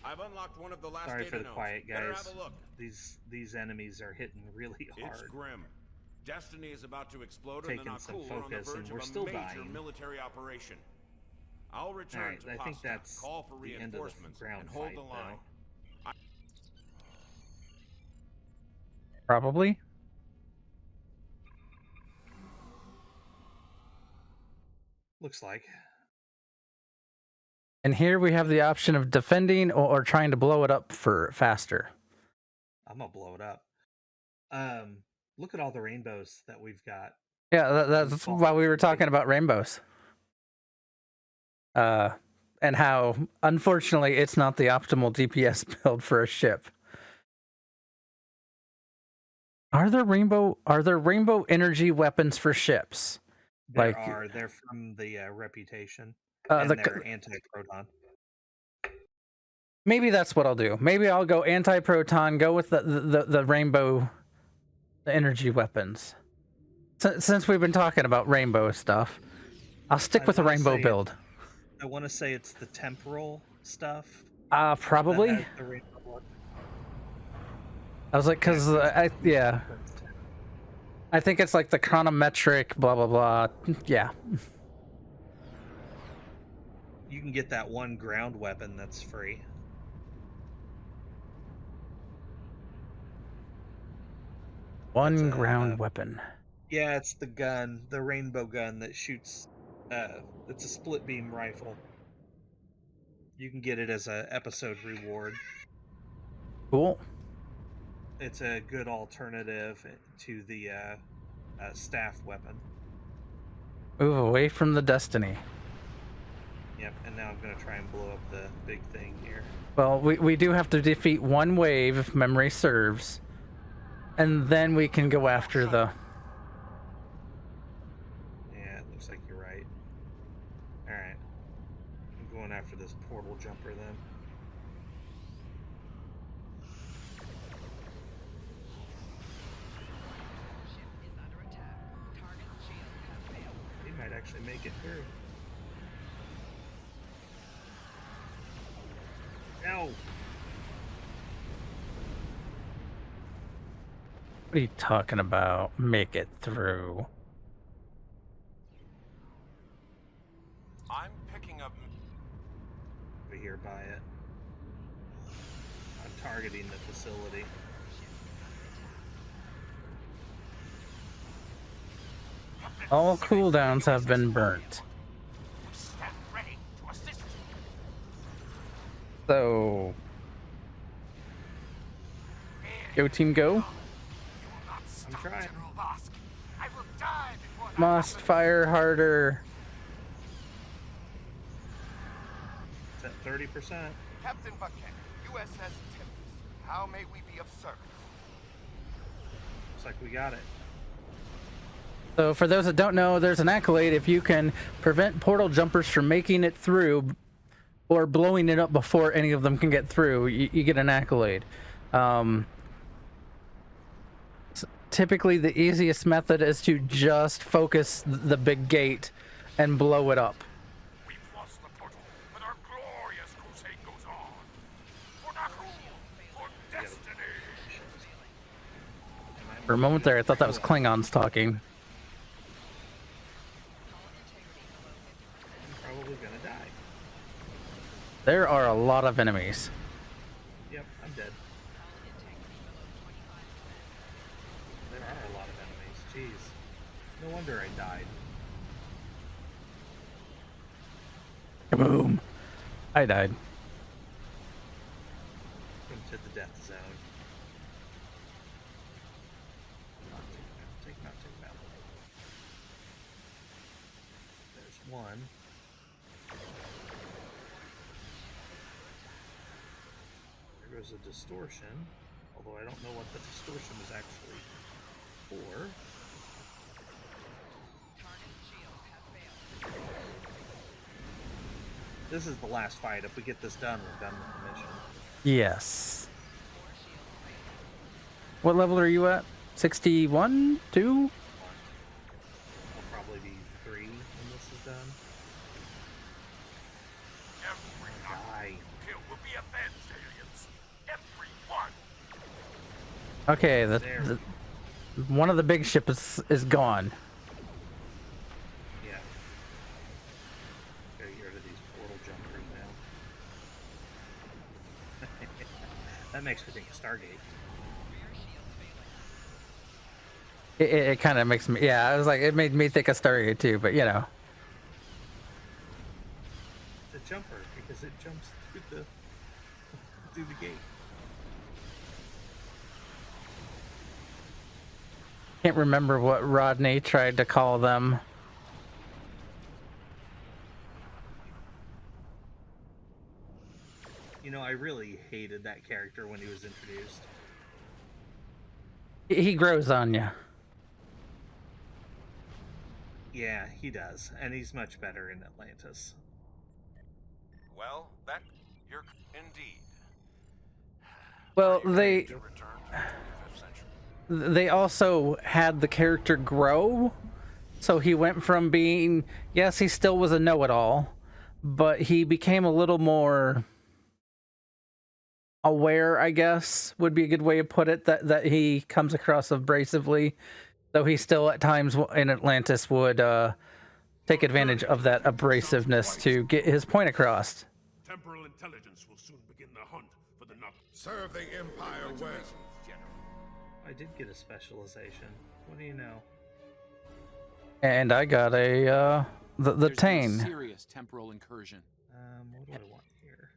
I've unlocked one of the last Sorry data for the nodes. quiet, Better guys. have a look. These enemies are hitting really hard. It's grim. Destiny is about to explode, Taking and the some Nakul are on the focus, and verge we're of a still major dying. military operation. I'll return Alright, to I think Pasta, that's call for the end of the reinforcements, ground and hold fight, the line. Probably. Looks like. And here we have the option of defending or trying to blow it up for faster. I'm gonna blow it up. Look at all the rainbows that we've got. Yeah, that's why we were talking about rainbows. And how, unfortunately, it's not the optimal DPS build for a ship. Are there rainbow energy weapons for ships? They're from the Reputation. And they're anti-proton. Maybe that's what I'll do. Maybe I'll go anti-proton, go with the rainbow energy weapons. Since we've been talking about rainbow stuff, I'll stick with the rainbow build. I want to say it's the temporal stuff. Probably. I was like, because yeah, I think it's like the chronometric, blah blah blah. Yeah. You can get that one ground weapon that's free. One ground weapon. Yeah, it's the gun, the rainbow gun that shoots. It's a split beam rifle. You can get it as a episode reward. Cool. It's a good alternative to the staff weapon. Move away from the Destiny. Yep, and now I'm going to try and blow up the big thing here. Well, we do have to defeat one wave, if memory serves. And then we can go after the... Yeah, it looks like you're right. Alright. I'm going after this portal jumper then. He might actually make it through. No! What are you talking about? Make it through. I'm picking up... Over here by it. I'm targeting the facility. All cooldowns have been burnt. So... Go team go. I'm trying. Must fire harder. It's at 30%. Captain Bucket, USS Tempest. How may we be of service? Looks like we got it. So for those that don't know, there's an accolade if you can prevent portal jumpers from making it through or blowing it up before any of them can get through, you get an accolade. Typically the easiest method is to just focus the big gate and blow it up. We've lost the portal, but our glorious crusade goes on. For Nahul, for destiny. For a moment there, I thought that was Klingons talking. I'm probably gonna die. There are a lot of enemies. Yep, I'm dead. There are a lot of enemies. Jeez. No wonder I died. Kaboom. I died. Into the death zone. Take that. There's one. There goes a distortion, although I don't know what the distortion is actually for. This is the last fight. If we get this done, we're done with the mission. Yes. What level are you at? 61? 2? I'll probably be 3 when this is done. Die. Kill will be avenged, aliens. Everyone. Okay, the one of the big ships is gone. Yeah. Gotta get rid of these portal jumpers now. That makes me think of Stargate. It kind of makes me, yeah, I was like, it made me think of Stargate too, but you know. It's a jumper because it jumps through the gate. Can't remember what Rodney tried to call them. You know, I really hated that character when he was introduced. He grows on you. Yeah, he does, and he's much better in Atlantis. Well, you're indeed. Well, they... To return to the 25th century. they also had the character grow. So he went from being, yes, he still was a know-it-all, but he became a little more aware, I guess, would be a good way to put it, that he comes across abrasively, though he still at times in Atlantis would take advantage of that abrasiveness to get his point across. Temporal intelligence will soon begin the hunt for the Knuckles. Serve the Empire well. I did get a specialization. What do you know? And I got a the Tain. Serious temporal incursion. What do I want here?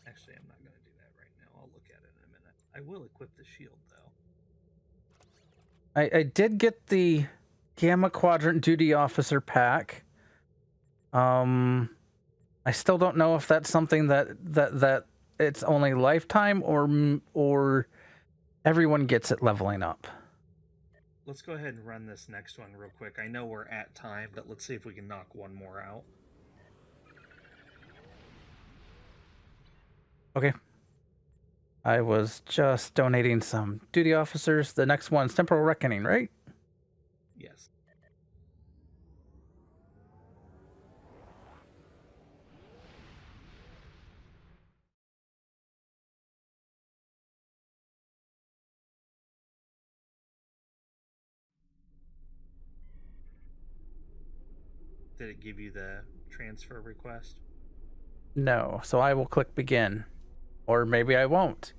Actually, I'm not going to do that right now. I'll look at it in a minute. I will equip the shield, though. I did get the Gamma Quadrant Duty Officer pack. I still don't know if that's something that it's only lifetime or everyone gets it leveling up. Let's go ahead and run this next one real quick. I know we're at time, but let's see if we can knock one more out. Okay. I was just donating some duty officers. The next one's Temporal Reckoning, right? Yes. Did it give you the transfer request? No, so I will click begin. Or maybe I won't.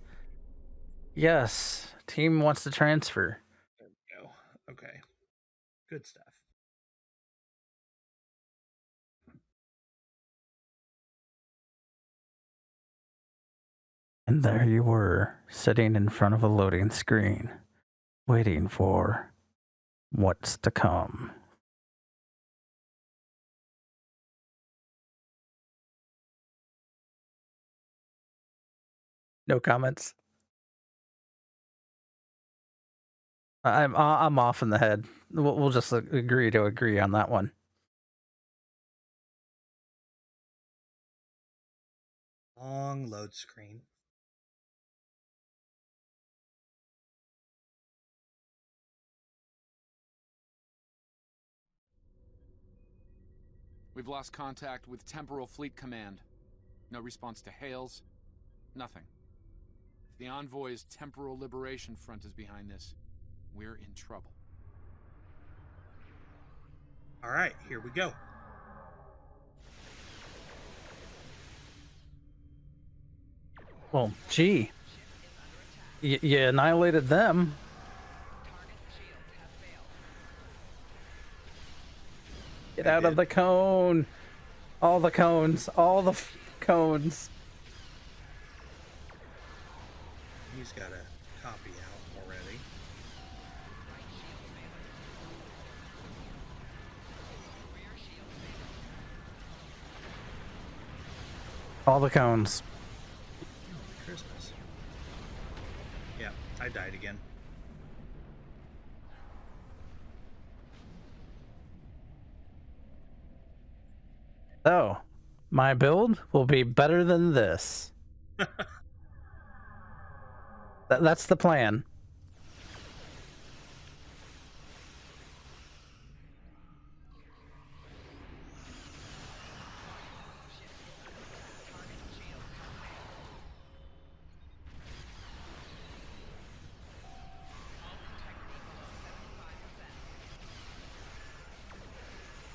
Yes, team wants to transfer. There we go. Okay. Good stuff. And there you were, sitting in front of a loading screen, waiting for what's to come. No comments. I'm off in the head. We'll just agree to agree on that one. Long load screen. We've lost contact with Temporal Fleet Command. No response to hails. Nothing. If the Envoy's Temporal Liberation Front is behind this, we're in trouble. All right, here we go. Well, gee. You annihilated them. Get out of the cone. All the cones. All the cones. He's got a copy out already. All the cones. Christmas. Yeah, I died again. So, my build will be better than this. That's the plan.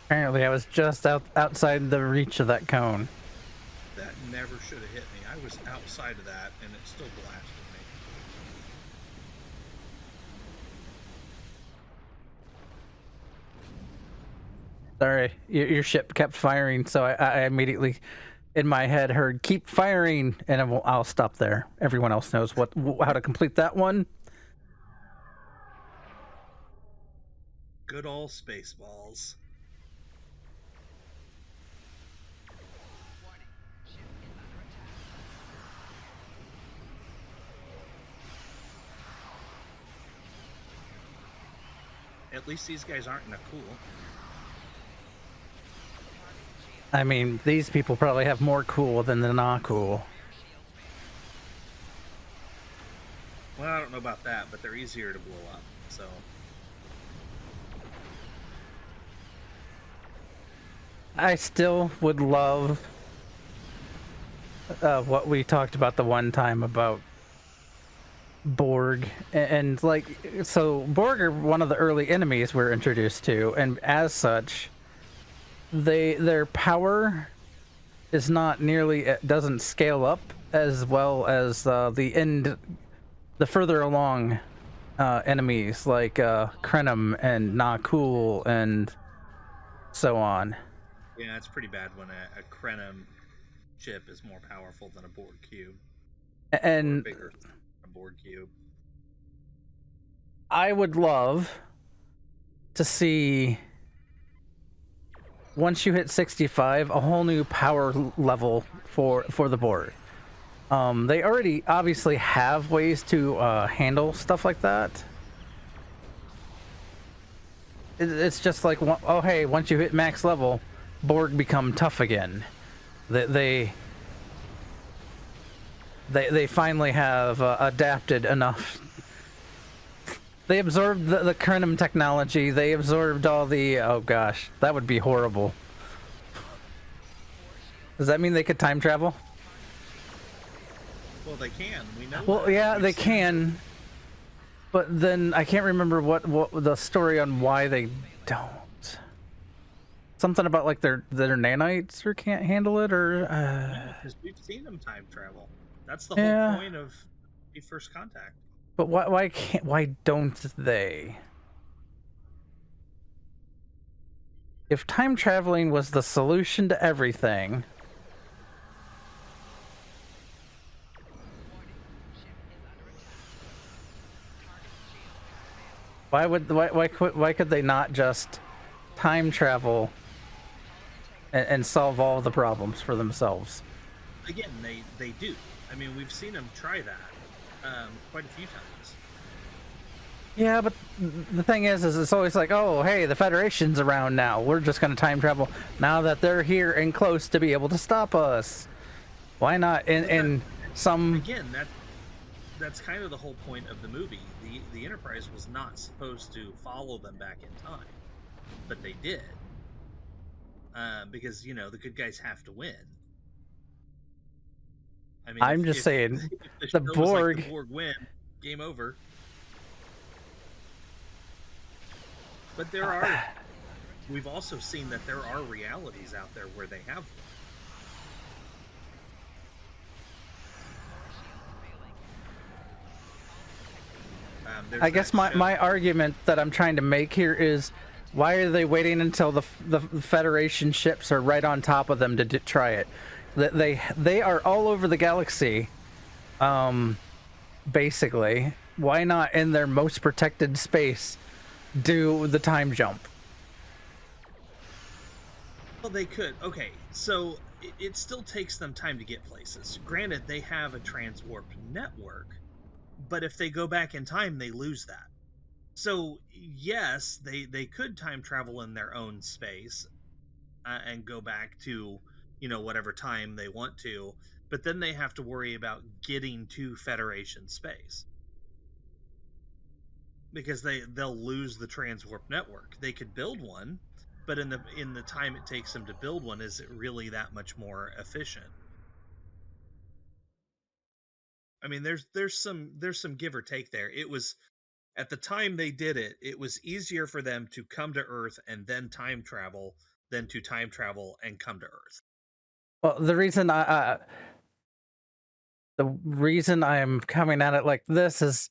Apparently, I was just outside the reach of that cone. That never should have hit me. I was outside of that, and it still blasted me. Sorry, your ship kept firing, so I immediately, in my head, heard "keep firing," and I'll stop there. Everyone else knows how to complete that one. Good old Spaceballs. At least these guys aren't in a cool. I mean, these people probably have more cool than the not cool. Well, don't know about that, but they're easier to blow up, so... I still would love what we talked about the one time about Borg, and like, so Borg are one of the early enemies we're introduced to, and as such, their power is not nearly, it doesn't scale up as well as the further along enemies like Krenim and Nakul and so on. Yeah, it's pretty bad when a Krenim chip is more powerful than a Borg cube. And bigger than a Borg cube. I would love to see, once you hit 65, a whole new power level for the Borg. They already obviously have ways to handle stuff like that. It's just like, oh hey, once you hit max level, Borg become tough again. They finally have adapted enough. They absorbed the Krenim technology. They absorbed all the... Oh gosh, that would be horrible. Does that mean they could time travel? Well, they can. We know. Well, that. yeah, they can. But then I can't remember what the story on why they don't. Something about like their nanites or can't handle it, or because we've seen them time travel. That's the whole point of the First Contact. But why don't they? If time traveling was the solution to everything, why could they not just time travel and solve all the problems for themselves? Again, they do. I mean, we've seen them try that quite a few times. Yeah, but the thing is it's always like, oh, hey, the Federation's around now. We're just going to time travel now that they're here and close to be able to stop us. Why not in some... Again, that's kind of the whole point of the movie. The Enterprise was not supposed to follow them back in time, but they did. Because, you know, the good guys have to win. I mean, I'm just saying, the Borg... Like the Borg win, game over. But there are... We've also seen that there are realities out there where they have I guess my argument that I'm trying to make here is, why are they waiting until the Federation ships are right on top of them to try it? They are all over the galaxy, basically. Why not in their most protected space do the time jump? Well, they could. Okay, so it still takes them time to get places. Granted, they have a transwarp network, but if they go back in time, they lose that. So, yes, they could time travel in their own space and go back to, you know, whatever time they want to, but then they have to worry about getting to Federation space. Because they'll lose the transwarp network. They could build one, but in the time it takes them to build one, is it really that much more efficient? I mean, there's some give or take there. It was, at the time they did it, it was easier for them to come to Earth and then time travel than to time travel and come to Earth. Well, the reason I'm coming at it like this is,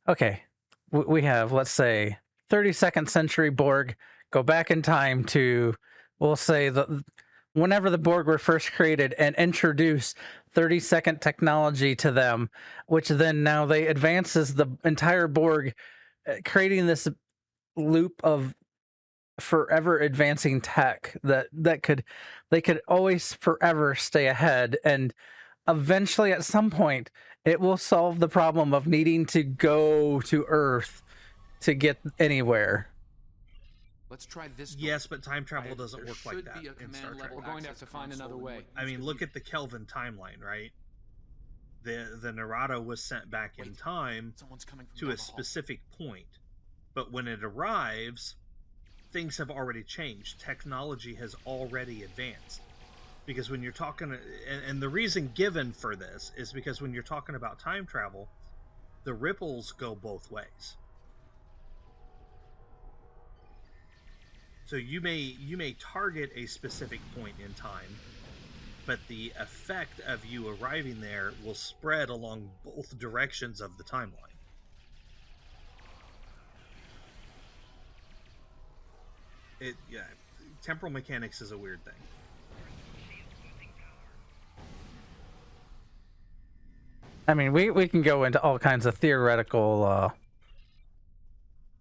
okay, we have, let's say, 32nd century Borg go back in time to, we'll say, whenever the Borg were first created, and introduce 32nd technology to them, which then now they advances the entire Borg, creating this loop of forever advancing tech they could always forever stay ahead, and eventually at some point it will solve the problem of needing to go to Earth to get anywhere. Let's try this. Yes, but time travel doesn't work like that in Star Trek. We're going to have to find another way. I mean, look at the Kelvin timeline, right? the Narada was sent back in time to a specific point. But when it arrives, things have already changed. Technology has already advanced. Because when you're talking, and the reason given for this is because when you're talking about time travel, the ripples go both ways. So you may target a specific point in time, but the effect of you arriving there will spread along both directions of the timeline. Temporal mechanics is a weird thing. I mean, we can go into all kinds of theoretical.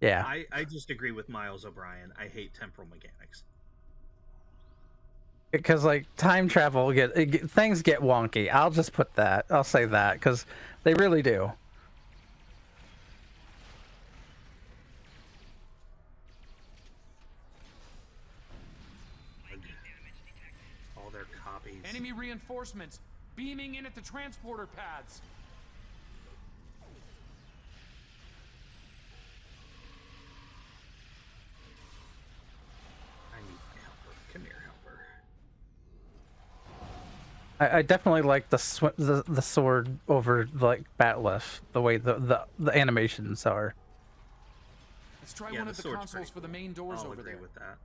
Yeah. I just agree with Miles O'Brien. I hate temporal mechanics. Because like time travel, things get wonky. I'll just put that. I'll say that because they really do. All their copies. Enemy reinforcements beaming in at the transporter pads. I definitely like the sword over like Batlift, the way the animations are. Let's try one of the consoles for the main doors over there. With that.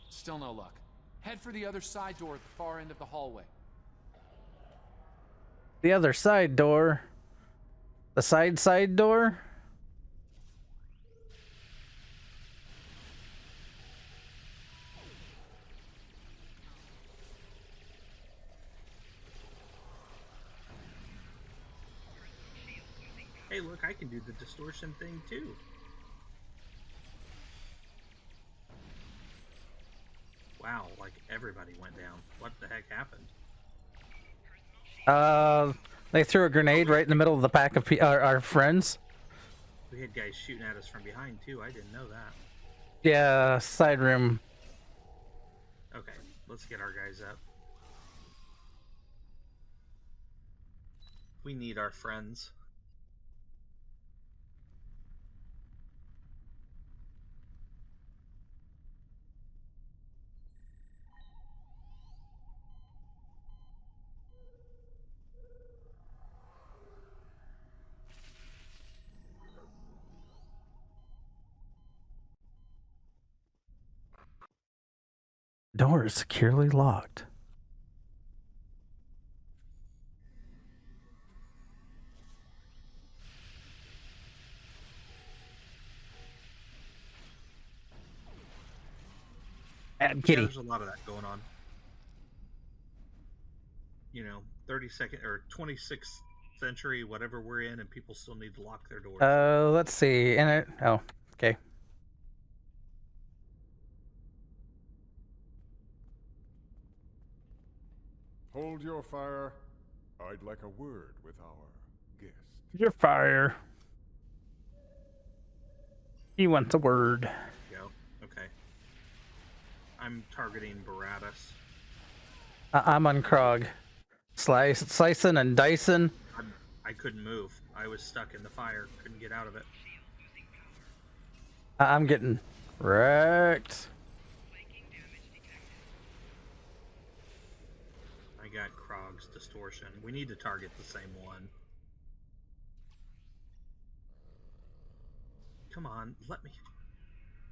Still no luck. Head for the other side door at the far end of the hallway. The other side door? The side door? Hey, look, I can do the distortion thing too. Wow, like everybody went down. What the heck happened? They threw a grenade right in the middle of the pack of our friends. We had guys shooting at us from behind too. I didn't know that. Yeah, side room. Okay, let's get our guys up. We need our friends. Door is securely locked. Yeah, there's a lot of that going on. You know, 32nd or 26th century, whatever we're in, and people still need to lock their doors. Let's see. Oh, okay. Hold your fire. I'd like a word with our guest. Your fire. He wants a word. Go. Okay. I'm targeting Baratus. I'm on Krog. Slicing and dicing. I couldn't move. I was stuck in the fire. Couldn't get out of it. I'm getting wrecked. I got Krog's distortion. We need to target the same one. Come on, let me...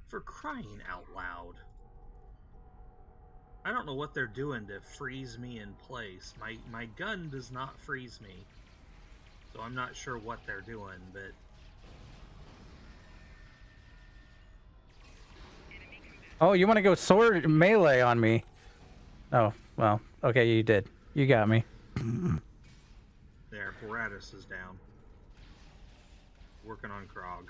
For crying out loud. I don't know what they're doing to freeze me in place. My gun does not freeze me. So I'm not sure what they're doing, but... Oh, you want to go sword melee on me? Oh, well, okay, you did. You got me. There, Baratus is down. Working on Krog.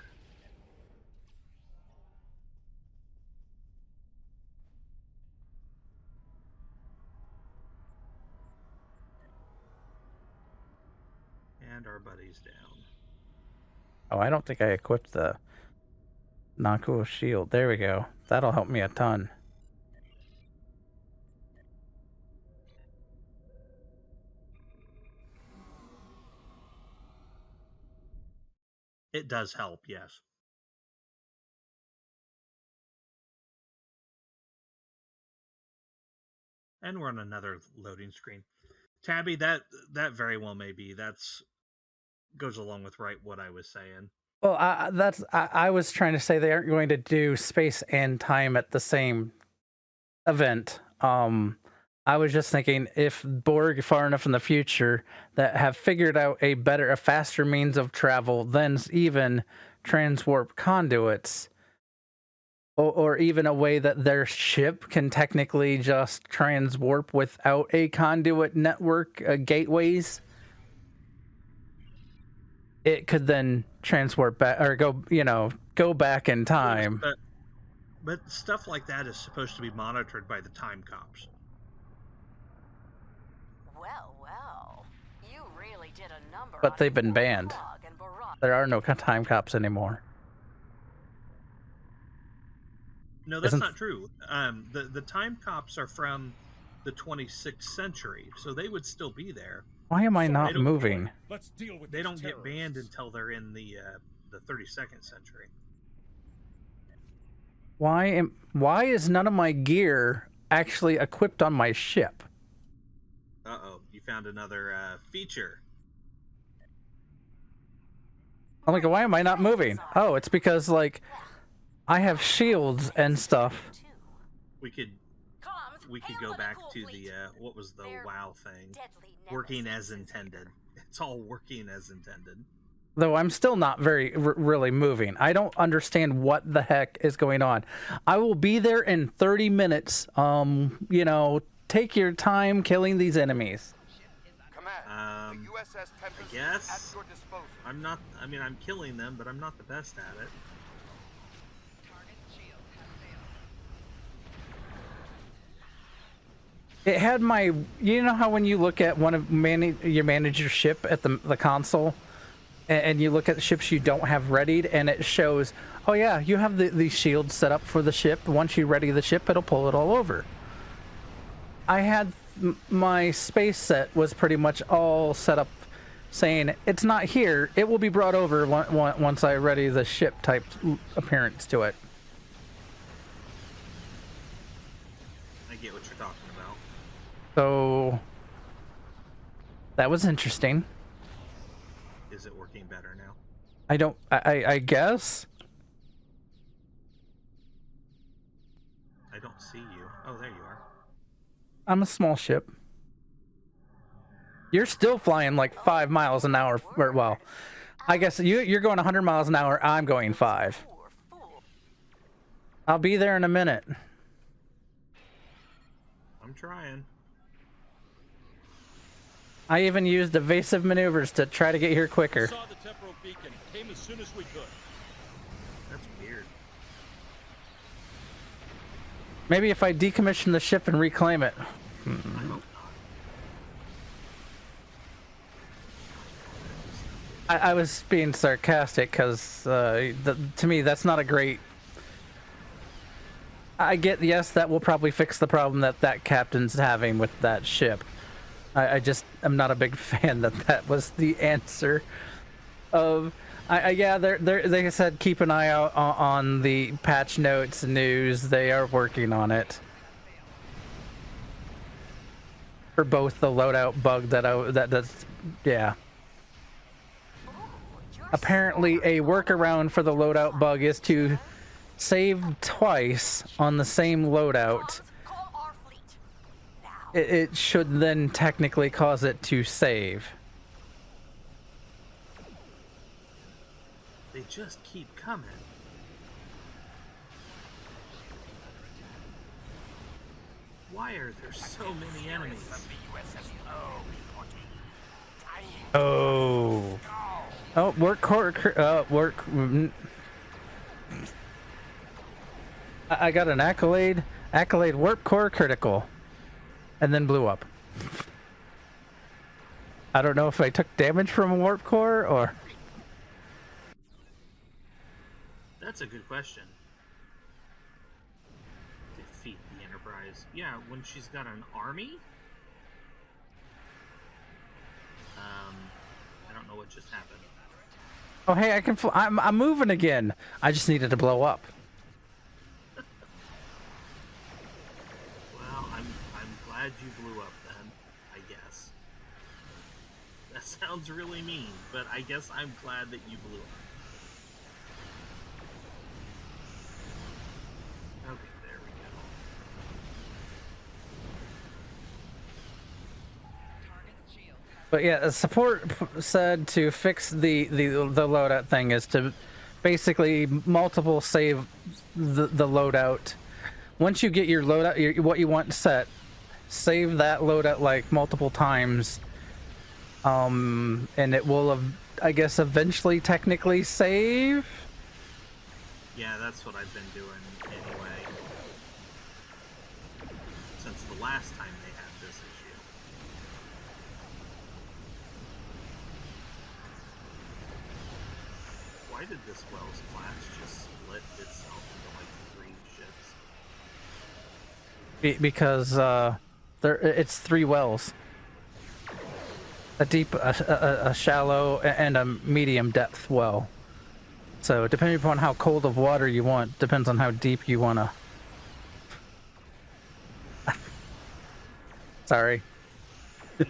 And our buddy's down. Oh, I don't think I equipped the Naku shield. There we go. That'll help me a ton. It does help, yes. And we're on another loading screen. Tabby, that very well may be. That's goes along with what I was saying. Well, I was trying to say they aren't going to do space and time at the same event. I was just thinking if Borg far enough in the future that have figured out a faster means of travel than even transwarp conduits, or even a way that their ship can technically just transwarp without a conduit network, gateways, it could then transwarp back or go back in time. But stuff like that is supposed to be monitored by the time cops. Well, you really did a number. But they've been banned. There are no time cops anymore. No, that's not true. The time cops are from the 26th century, so they would still be there. Why am I not moving? Let's deal with they don't get banned until they're in the 32nd century. Why is none of my gear actually equipped on my ship? Uh-oh, you found another feature. I'm like, why am I not moving? Oh, it's because like I have shields and stuff. We could go back to the what was the WoW thing? Working as intended. It's all working as intended. Though I'm still not really moving. I don't understand what the heck is going on. I will be there in 30 minutes. Take your time killing these enemies. I guess. I'm not. I mean, I'm killing them, but I'm not the best at it. It had my. You know how when you look at you manage your ship at the console, and you look at the ships you don't have readied, and it shows, oh yeah, you have the shield set up for the ship. Once you ready the ship, it'll pull it all over. I had my space set was pretty much all set up, saying it's not here. It will be brought over once I ready the ship type appearance to it. I get what you're talking about. So that was interesting. Is it working better now? I guess. I don't see you. Oh, there you are. I'm a small ship. You're still flying like 5 miles an hour. Well, I guess you're going 100 miles an hour. I'm going 5. I'll be there in a minute. I'm trying. I even used evasive maneuvers to try to get here quicker. Saw the temporal beacon. Came as soon as we could. That's weird. Maybe if I decommission the ship and reclaim it. I hope not. I was being sarcastic because to me that's not a great. I get, yes, that will probably fix the problem that captain's having with that ship. I'm not a big fan that was the answer. Yeah, they said keep an eye out on the patch notes news. They are working on it for both the loadout bug that's yeah. Apparently, a workaround for the loadout bug is to save twice on the same loadout. It should then technically cause it to save. They just keep coming. Why are there so many enemies? Oh. Oh, work core. Work. I got an accolade warp core critical, and then blew up. I don't know if I took damage from a warp core or. That's a good question. Defeat the Enterprise. Yeah, when she's got an army? I don't know what just happened. Oh, hey, I can. I'm moving again. I just needed to blow up. Well, I'm glad you blew up then. I guess that sounds really mean, but I guess I'm glad that you blew up. Okay, there we go. But yeah, support said to fix the loadout thing is to basically multiple save the loadout. Once you get your loadout, what you want set, save that loadout like multiple times, and it will, I guess, eventually technically save. Yeah, that's what I've been doing anyway. Since the last time they had this issue. Why did this Wells class just split itself into like 3 ships? Because it's 3 wells. A deep, a shallow, and a medium depth well. So depending upon how cold of water you want, depends on how deep you wanna. Sorry.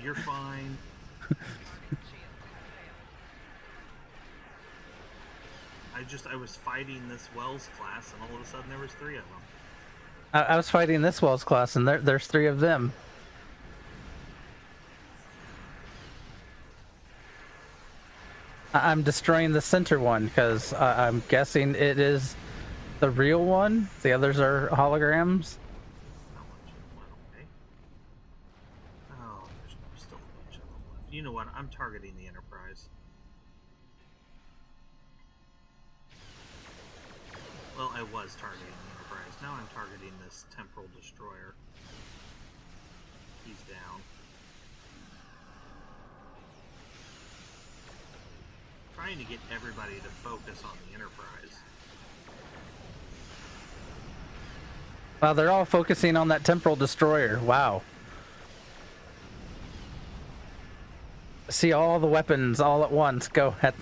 You're fine. I was fighting this Wells class, and all of a sudden there was 3 of them. I was fighting this Wells class, and there's 3 of them. I'm destroying the center one because I'm guessing it is the real one. The others are holograms. Oh, there's still a bunch of them left. You know what? I'm targeting the Enterprise. Well, I was targeting the Enterprise. Now I'm targeting this temporal destroyer. He's down. Trying to get everybody to focus on the Enterprise. Wow, they're all focusing on that temporal destroyer. Wow. See all the weapons all at once. Go ahead.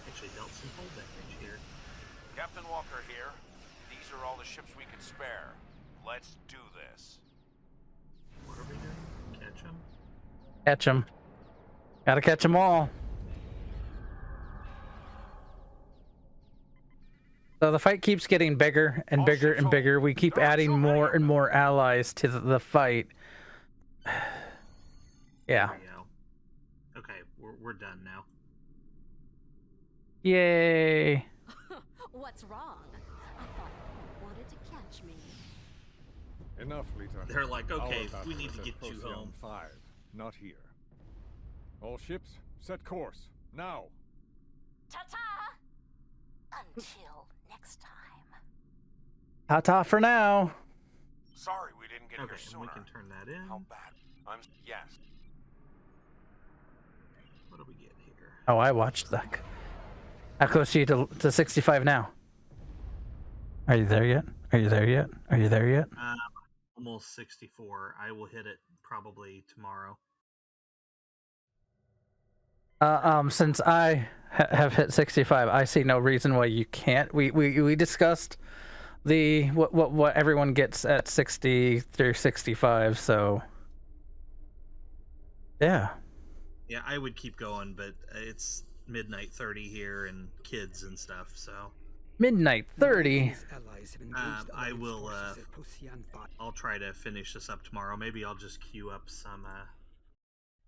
Actually dealt some hull damage here. Captain Walker here. These are all the ships we can spare. Let's do this. What are we doing? Catch them? Catch them. Gotta catch them all. So the fight keeps getting bigger and bigger and bigger. We keep adding more and more allies to the fight. Yeah. There we go. Okay, we're done now. Yay. What's wrong? I thought you wanted to catch me. Enough, Lita. They're like, okay, Our we need to battle get you is at home. Procyon 5, not here. All ships, set course, now. Ta-ta! Until next time. Ta-ta for now. Sorry we didn't get here sooner. We can turn that in. How bad? Yes. What do we get here? Oh, I watched that. How close are you to 65 now? Are you there yet? Are you there yet? Are you there yet? Almost 64. I will hit it probably tomorrow. Since I have hit 65, I see no reason why you can't. We discussed the what everyone gets at 60 through 65, so yeah. Yeah, I would keep going, but it's midnight 30 here and kids and stuff, so midnight 30. I will I'll try to finish this up tomorrow. Maybe I'll just queue up some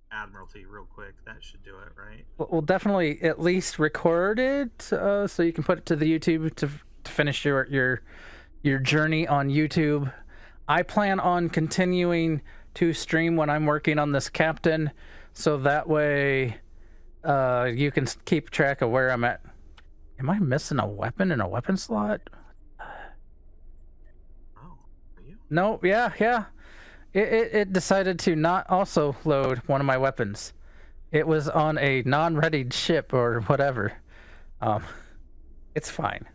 Admiralty real quick. That should do it, right? We'll definitely at least record it so you can put it to the YouTube to finish your journey on YouTube. I plan on continuing to stream when I'm working on this captain, so that way you can keep track of where I'm at. Am I missing a weapon in a weapon slot? Oh, are you? No, yeah. It decided to not also load one of my weapons. It was on a non-readied ship or whatever. It's fine.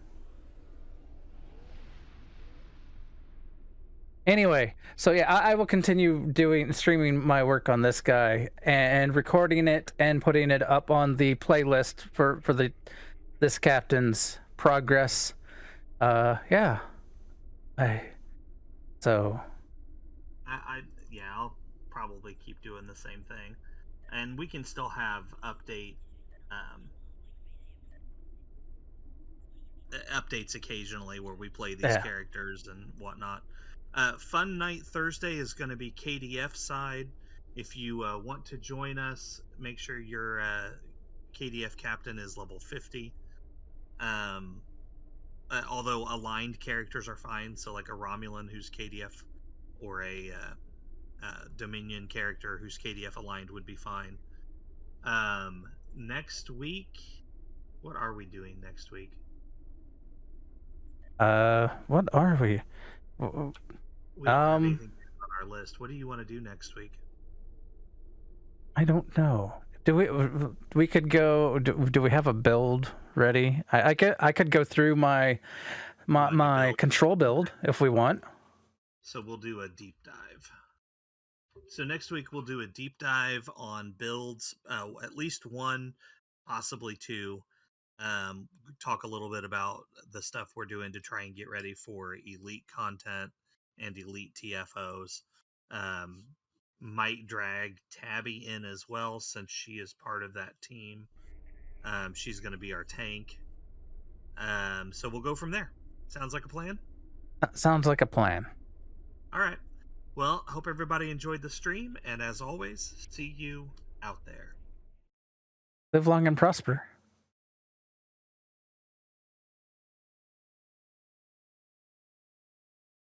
Anyway, so yeah, I will continue streaming my work on this guy and recording it and putting it up on the playlist for this captain's progress. Yeah. I'll probably keep doing the same thing, and we can still have updates occasionally where we play these characters and whatnot. Fun Night Thursday is going to be KDF side. If you want to join us, make sure your KDF captain is level 50. Although aligned characters are fine, so like a Romulan who's KDF or a Dominion character who's KDF aligned would be fine. Next week, what are we doing next week? What are we? We don't have anything on our list. What do you want to do next week? I don't know. We could go. Do we have a build ready? I could go through my control build if we want. So we'll do a deep dive. So next week we'll do a deep dive on builds, at least one, possibly two. Talk a little bit about the stuff we're doing to try and get ready for elite content and elite TFOs. Might drag Tabby in as well, since she is part of that team. She's going to be our tank. So we'll go from there. Sounds like a plan? Sounds like a plan. All right. Well, hope everybody enjoyed the stream, and as always, see you out there. Live long and prosper.